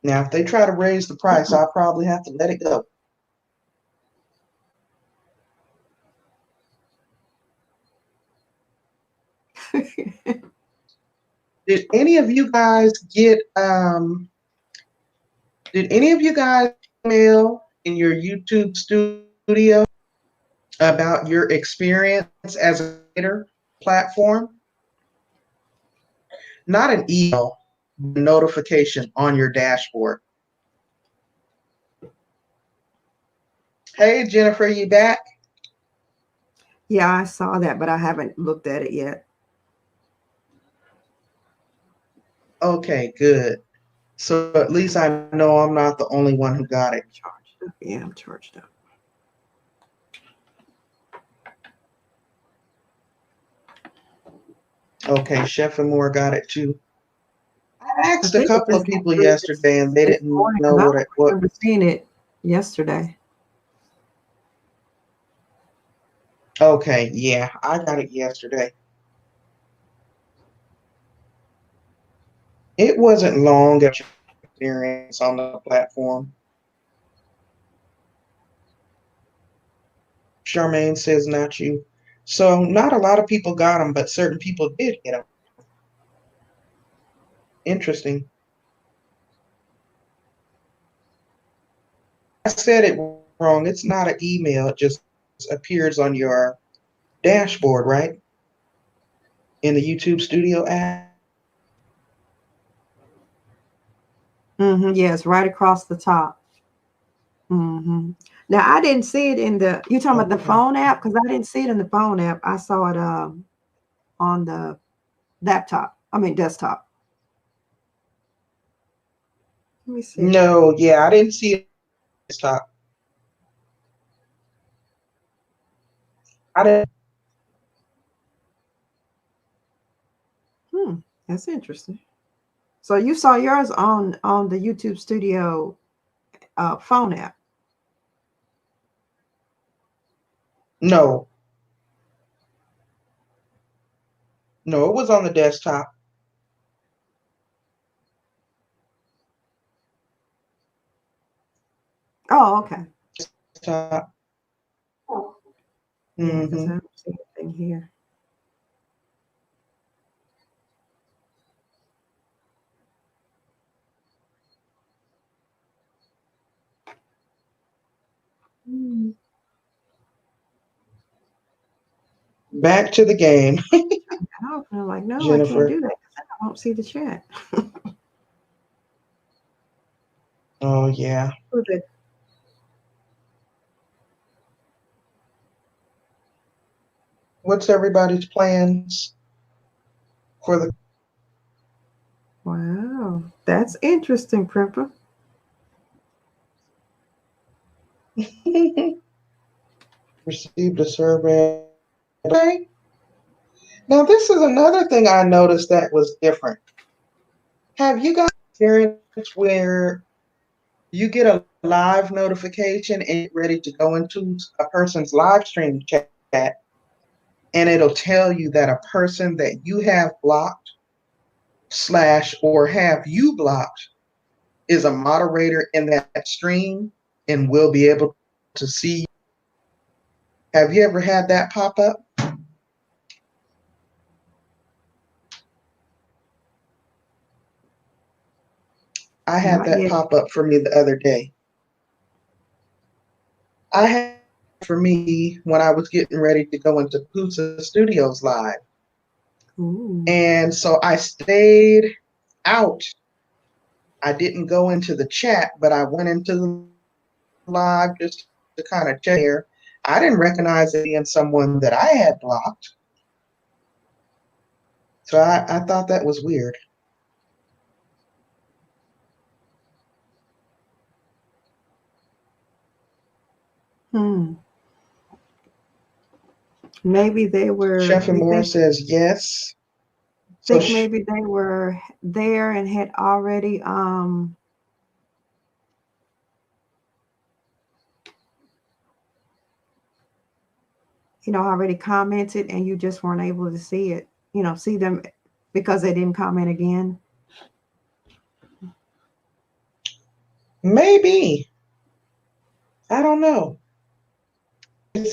Now, if they try to raise the price, I'll probably have to let it go. Did any of you guys get did any of you guys email in your YouTube studio about your experience as a creator platform? Not an email, notification on your dashboard. Hey Jennifer, you back? yeah, I saw that, but I haven't looked at it yet. Okay, good. So at least I know I'm not the only one who got it. Charged up. Yeah, I'm charged up. Okay, Chef and Moore got it too. I I asked a think it couple of just people came through yesterday and they this didn't morning know because I what don't it what. remember seeing it yesterday. Okay, yeah, I got it yesterday. It wasn't long experience on the platform. Charmaine says not you. So not a lot of people got them, but certain people did get them. Interesting. I said it wrong. It's not an email. It just appears on your dashboard, right? In the YouTube Studio app. Yes, right across the top. hmm Now I didn't see it in the. You talking about the Okay. phone app? Because I didn't see it in the phone app. I saw it on the laptop. I mean desktop. Let me see. No, yeah, I didn't see it this top. I didn't. Hmm, that's interesting. So you saw yours on the YouTube Studio phone app. No, no, it was on the desktop. Oh, okay. Desktop. Yeah, because I Mm-hmm. don't see anything here. Hmm. Back to the game, I'm like, no, I can't Jennifer. do that because I won't see the chat. Oh yeah. Who did- What's everybody's plans for the Wow, that's interesting, Pripper. received a survey? Okay. Now this is another thing I noticed that was different. Have you guys experienced where you get a live notification and get ready to go into a person's live stream chat and it'll tell you that a person that you have blocked slash or have you blocked is a moderator in that stream and will be able to see. Have you ever had that pop up? I had Not that yet. pop up for me the other day. I had for me when I was getting ready to go into Pusa Studios live. Ooh. And so I stayed out. I didn't go into the chat, but I went into the live just to kind of check there. I didn't recognize it being someone that I had blocked. So I thought that was weird. Hmm. Maybe they were. Chef and You Moore think? says yes. So Think maybe they were there and had already already commented and you just weren't able to see it, see them because they didn't comment again. maybe. I don't know. It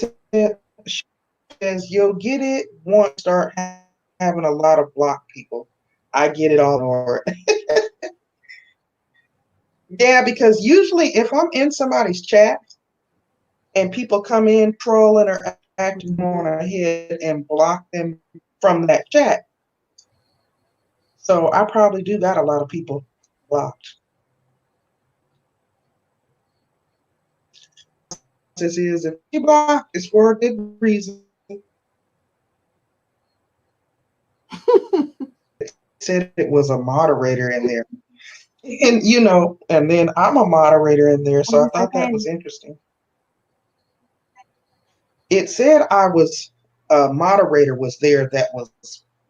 says you'll get it once you start having a lot of blocked people. I get it all over. Yeah, because usually if I'm in somebody's chat and people come in trolling or acting on ahead and block them from that chat. So I probably do got a lot of people blocked. This is if you block, it's for a good reason. Said it was a moderator in there. And and then I'm a moderator in there, What so did I you say, thought that Patty? was interesting. It said I was a moderator was there that was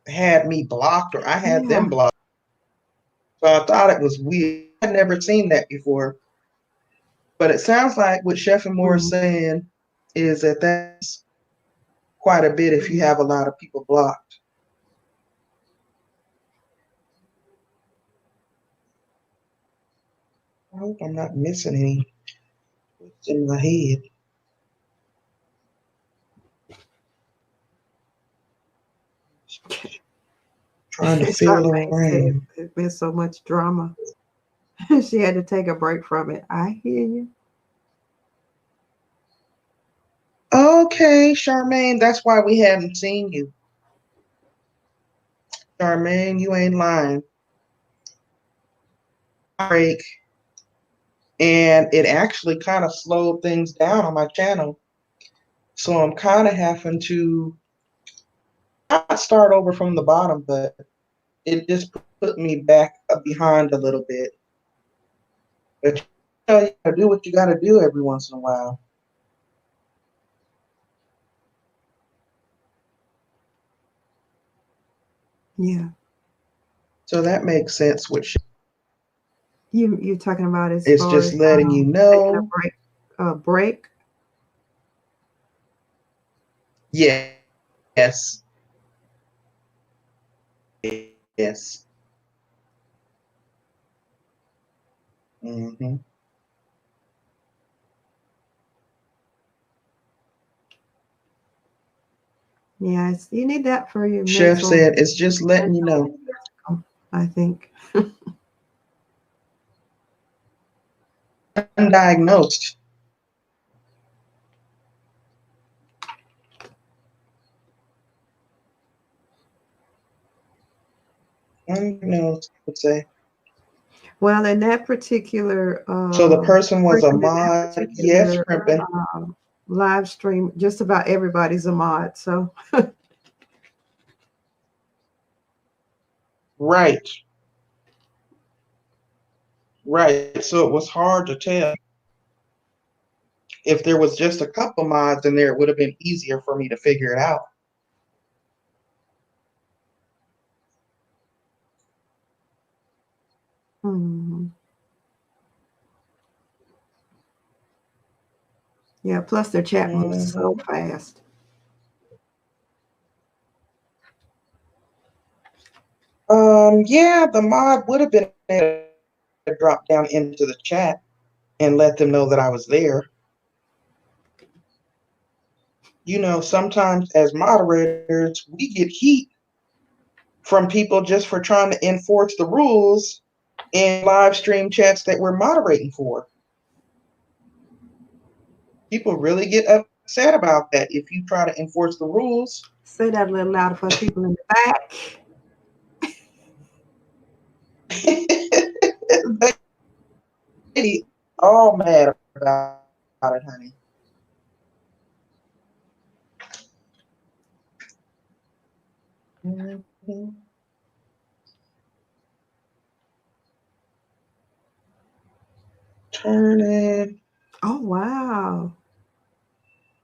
had me blocked or I had Yeah. them blocked. So I thought it was weird. I'd never seen that before. But it sounds like what Chef and Moore is Mm. saying is that that's quite a bit if you have a lot of people blocked. I hope I'm not missing any in my head. Trying to feel Charmaine said around. there's been so much drama. She had to take a break from it. I hear you. Okay, Charmaine, that's why we haven't seen you. Charmaine, you ain't lying. break, and it actually kind of slowed things down on my channel. So I'm kind of having to not start over from the bottom, but it just put me back behind a little bit. But you gotta do what you gotta do every once in a while. Yeah. So that makes sense, which You're talking about as is far just as letting you taking a know. break. A break. Yes. Yes. hmm Yes, you need that for your Chef mental, said it's just letting you mental know. and physical, I think. Undiagnosed. Undiagnosed, I would say. Well, in that particular So the person was a stream, in that mod. Yes, particular Crimpin. live stream, just about everybody's a mod. So, Right. Right. So it was hard to tell. If there was just a couple mods in there, it would have been easier for me to figure it out. hmm. Yeah, plus their chat moves so hmm fast. Yeah, the mod would have been able to drop down into the chat and let them know that I was there. You know, sometimes as moderators, we get heat from people just for trying to enforce the rules in live stream chats that we're moderating for. People really get upset about that if you try to enforce the rules. Say that a little louder for the people in the back. They all mad about it, honey. Mhm. Turn it. Oh wow!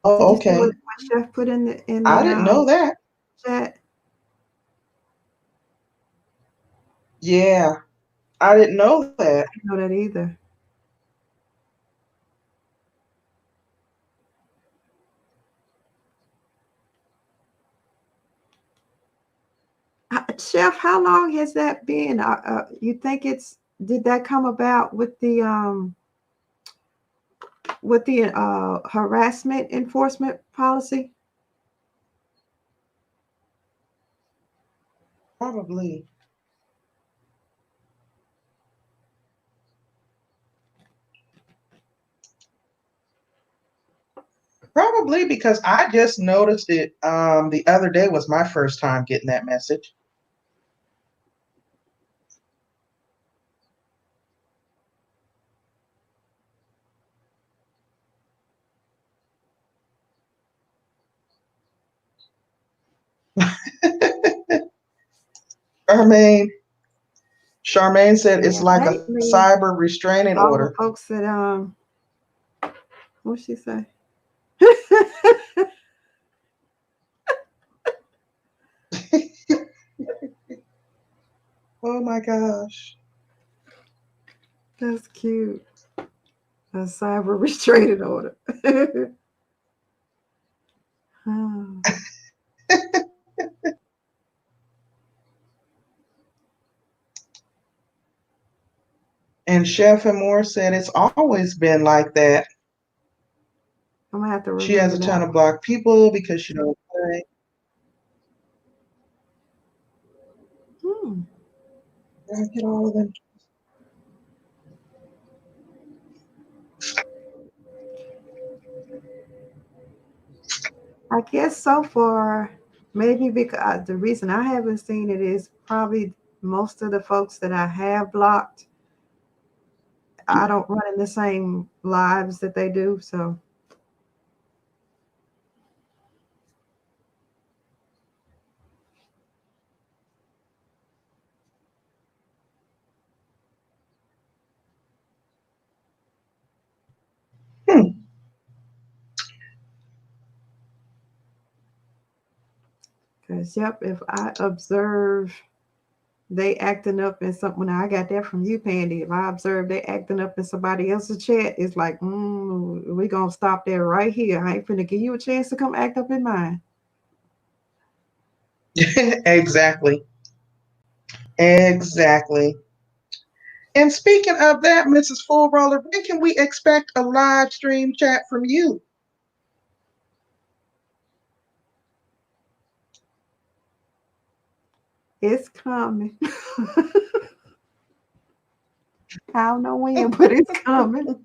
Did Oh, you see okay. what Chef put in the I didn't know that. chat? Yeah, I didn't know that. I didn't know that either. Chef, how long has that been? You think it's did that come about with the harassment enforcement policy? Probably. Probably because I just noticed it the other day was my first time getting that message. Charmaine, Charmaine said it's Yeah, like a lately cyber restraining all the order. folks that what she say? Oh my gosh. That's cute. A cyber restraining order. Oh. And Chef and Moore said it's always been like that. I'm gonna have to She has remember a that ton of one. black people because she don't play. Hmm. Did I get all of them? I guess so far, maybe because the reason I haven't seen it is probably most of the folks that I have blocked I don't run in the same lives that they do. So Hmm. because yep, if I observe they acting up in something. Now I got that from you, Pandy. If I observe they acting up in somebody else's chat, it's like, we gonna stop there right here. I ain't finna give you a chance to come act up in mine. Exactly. Exactly. And speaking of that, Mrs. Full Roller, when can we expect a live stream chat from you? It's coming. I don't know when, but it's coming.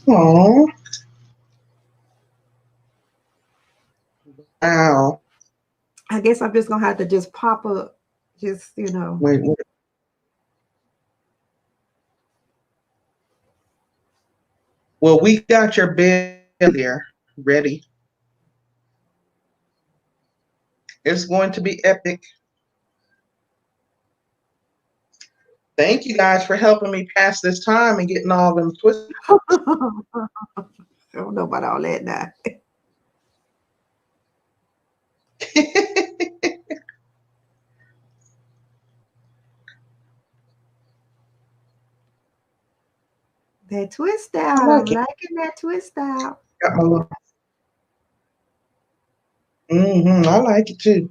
Oh, wow. I guess I'm just gonna have to just pop up, just Wait. Well, we got your bed there ready. It's going to be epic. Thank you guys for helping me pass this time and getting all them twisted. I don't know about all that now. That twist I out. I'm like it. liking that twist out. Got my little. I like it too.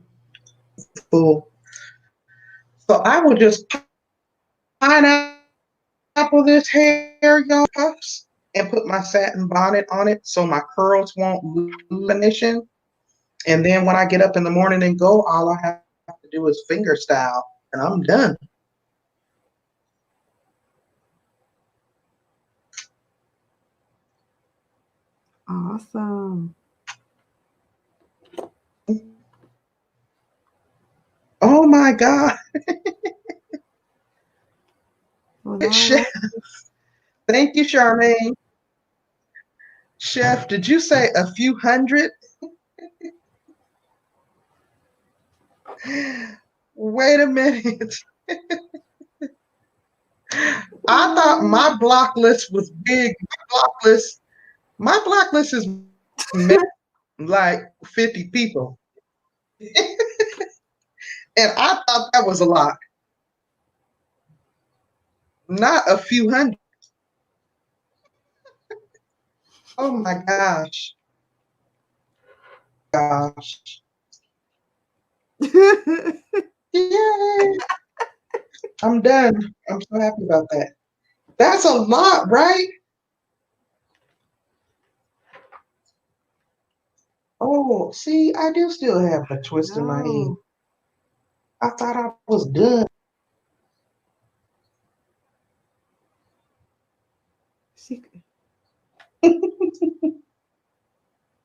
Cool. So I will just pineapple this hair, y'all, puffs, and put my satin bonnet on it so my curls won't lose definition. And then when I get up in the morning and go, all I have to do is finger style, and I'm done. Awesome. Oh my God. Well, all Chef, right. thank you, Charmaine. Chef, did you say a few hundred? Wait a minute. I thought my block list was big. My block list is like 50 people. And I thought that was a lot, not a few hundred. Oh my gosh. Gosh. Yay. I'm done. I'm so happy about that. That's a lot, right? Oh, see, I do still have a twist in my head. No. I thought I was done. She,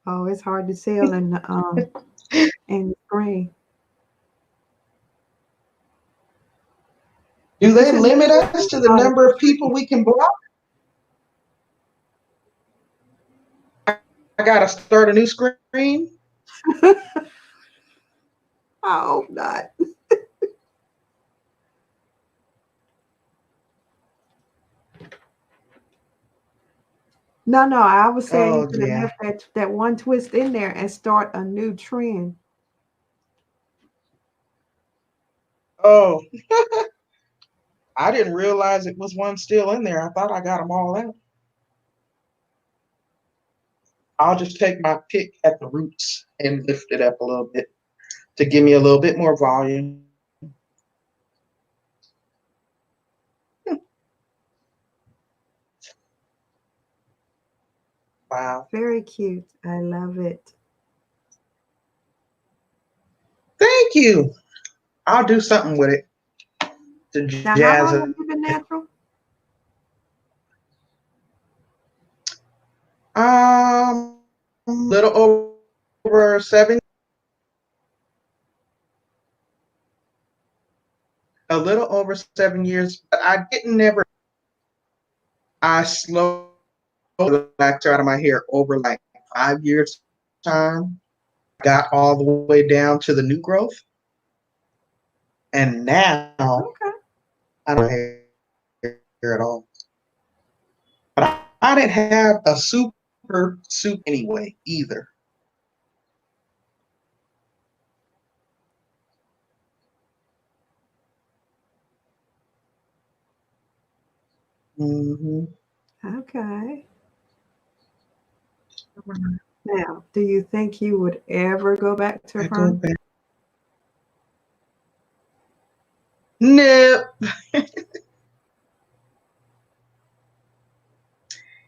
oh, it's hard to tell in the screen. Do It's they in the limit screen. us to It's the hard number to of people we can block? I gotta start a new screen. see. I hope not. No, no, I was saying you Oh could have yeah. left that one twist in there and start a new trend. Oh, I didn't realize it was one still in there. I thought I got them all out. I'll just take my pick at the roots and lift it up a little bit to give me a little bit more volume. Wow. Very cute. I love it. Thank you. I'll do something with it to Now, how jazz long have it. you been natural? Little over 7. a little over 7 years, but I didn't never. I slowly waxed out of my hair over like 5 years time. Got all the way down to the new growth, and now Okay. I don't have hair at all. But I didn't have a super suit anyway either. Mm-hmm. Okay. Now, do you think you would ever go back to a I go perm? back. Nope.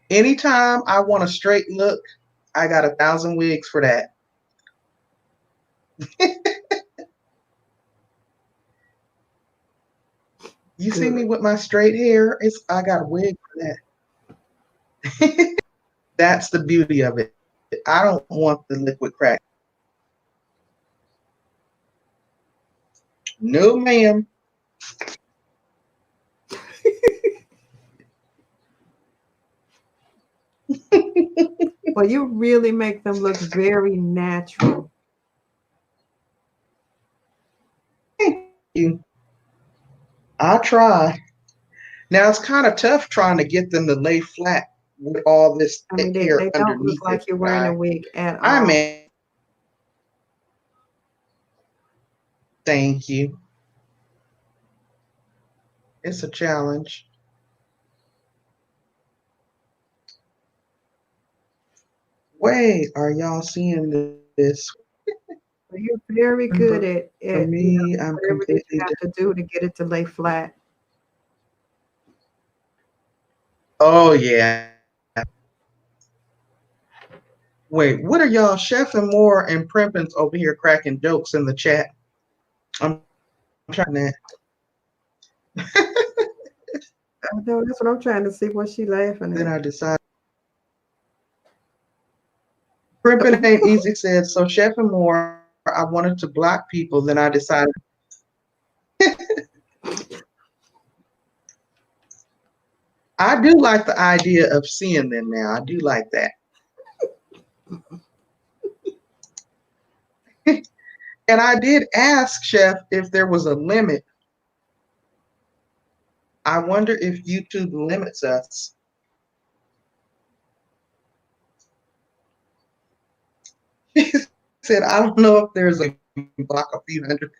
Anytime I want a straight look, I got 1,000 wigs for that. You see me Good. with my straight hair? I got a wig for that. That's the beauty of it. I don't want the liquid crack. No, ma'am. Well, you really make them look very natural. Thank you. I try. Now it's kind of tough trying to get them to lay flat with all this I mean, thick they hair don't look underneath it. like you're But wearing a I, wig at I all. man, thank you. It's a challenge. Wait, are y'all seeing this? So you're very good For at me, I'm whatever that you completely have to do to get it to lay flat. Oh yeah. Wait, what are y'all Chef and Moore and Primpins over here cracking jokes in the chat? I'm trying that. I know that's what I'm trying to see what she laughing Then at. I decided Primpin ain't easy said, so Chef and Moore, I wanted to block people, then I decided I do like the idea of seeing them now. I do like that. And I did ask Chef if there was a limit. I wonder if YouTube limits us. He said, I don't know if there's a block a few hundred.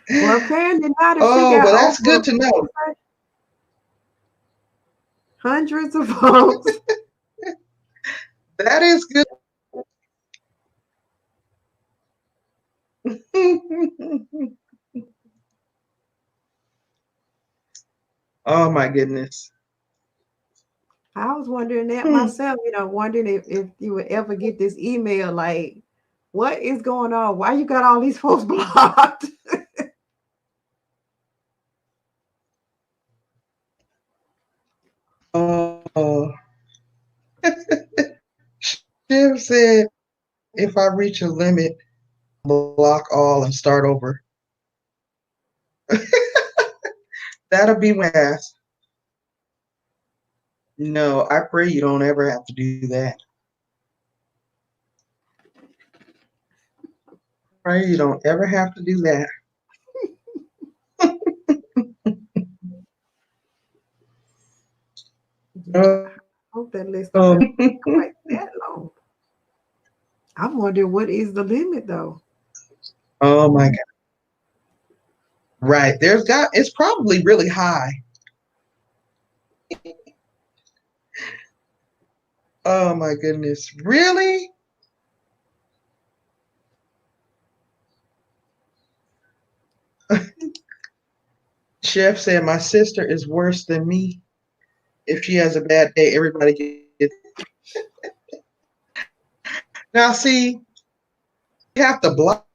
Well, apparently not if she Oh, got well, that's over good to know. hundreds of votes. That is good. Oh my goodness. I was wondering that Hmm. myself, wondering if you would ever get this email like, what is going on? Why you got all these folks blocked? Oh, Shiv said if I reach a limit, block all and start over. That'll be my ass. No, I pray you don't ever have to do that. Pray you don't ever have to do that. Yeah, Oh, I hope that list don't oh, ever be quite that long. I'm wondering what is the limit though. oh my God. Right. It's probably really high. Oh my goodness. Really? Chef said my sister is worse than me. If she has a bad day, everybody gets. Now, see, you have to block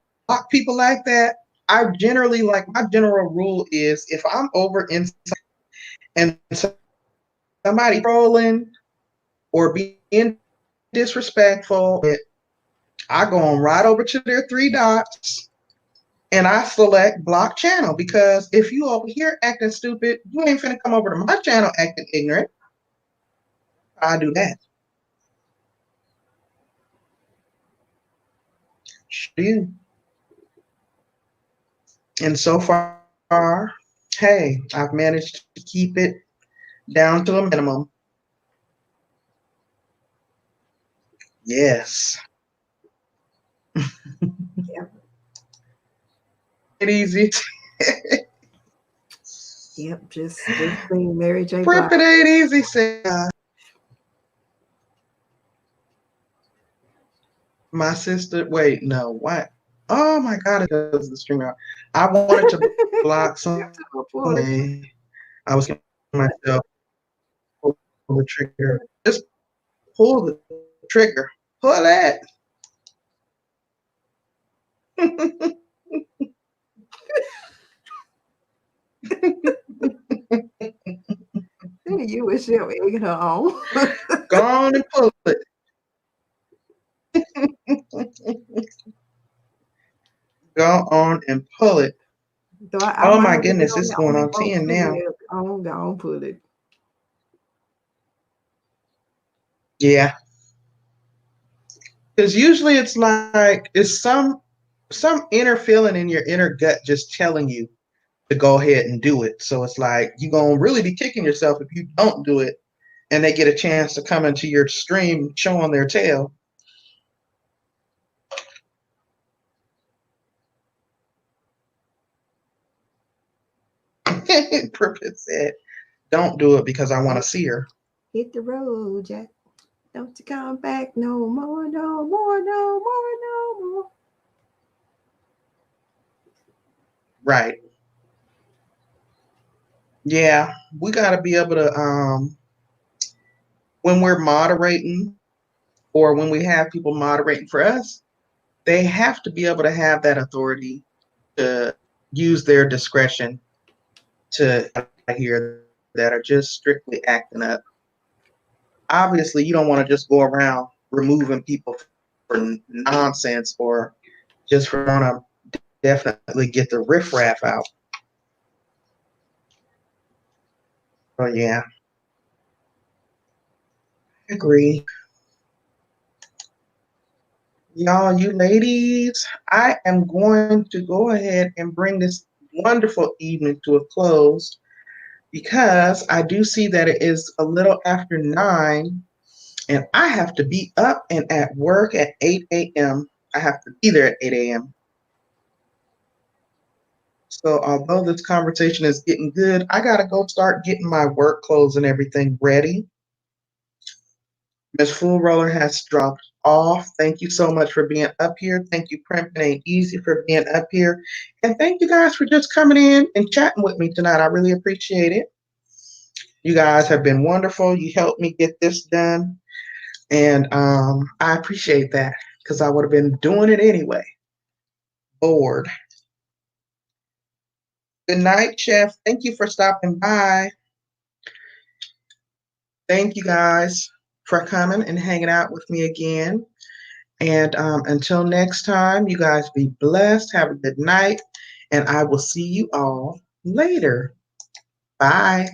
people like that. I generally like my general rule is if I'm over inside and somebody trolling or being disrespectful, I go on right over to their three dots and I select block channel because if you over here acting stupid, you ain't finna come over to my channel acting ignorant. I do that. Sure. And so far, hey, I've managed to keep it down to a minimum. Yes. Yeah. It easy. Yep. Just sing Mary J. Blige. Prep it ain't easy. Say my sister. Wait, no. What? Oh my God! It does the string out. I wanted to block some way. I was giving myself pull the trigger. Just pull the trigger. Pull that. You was your egging her on. Go on and pull it. Go on and pull it. So I Oh might my have been goodness, on it's that going on on boat 10 too. now. Yeah, go on, put it. Yeah. Because usually it's like it's some inner feeling in your inner gut just telling you to go ahead and do it. So it's like you're gonna really be kicking yourself if you don't do it and they get a chance to come into your stream showing their tail. Purpose said, don't do it because I want to see her. Hit the road, Jack. Don't you come back no more, no more, no more, no more. Right. Yeah. We gotta be able to when we're moderating or when we have people moderating for us, they have to be able to have that authority to use their discretion to hear that are just strictly acting up. Obviously, you don't want to just go around removing people for nonsense or just for want to definitely get the riffraff out. So yeah, I agree. Y'all, you ladies, I am going to go ahead and bring this wonderful evening to a close because I do see that it is a little after 9 and I have to be up and at work at 8 a.m. I have to be there at 8 a.m. So although this conversation is getting good, I gotta go start getting my work clothes and everything ready. Miss Full Roller has dropped off. Thank you so much for being up here. Thank you, Primpin Ain't Easy, for being up here. And thank you guys for just coming in and chatting with me tonight. I really appreciate it. You guys have been wonderful. You helped me get this done. And I appreciate that because I would have been doing it anyway. Bored. Good night, Chef. Thank you for stopping by. Thank you guys for coming and hanging out with me again. And until next time, you guys be blessed. Have a good night. And I will see you all later. Bye.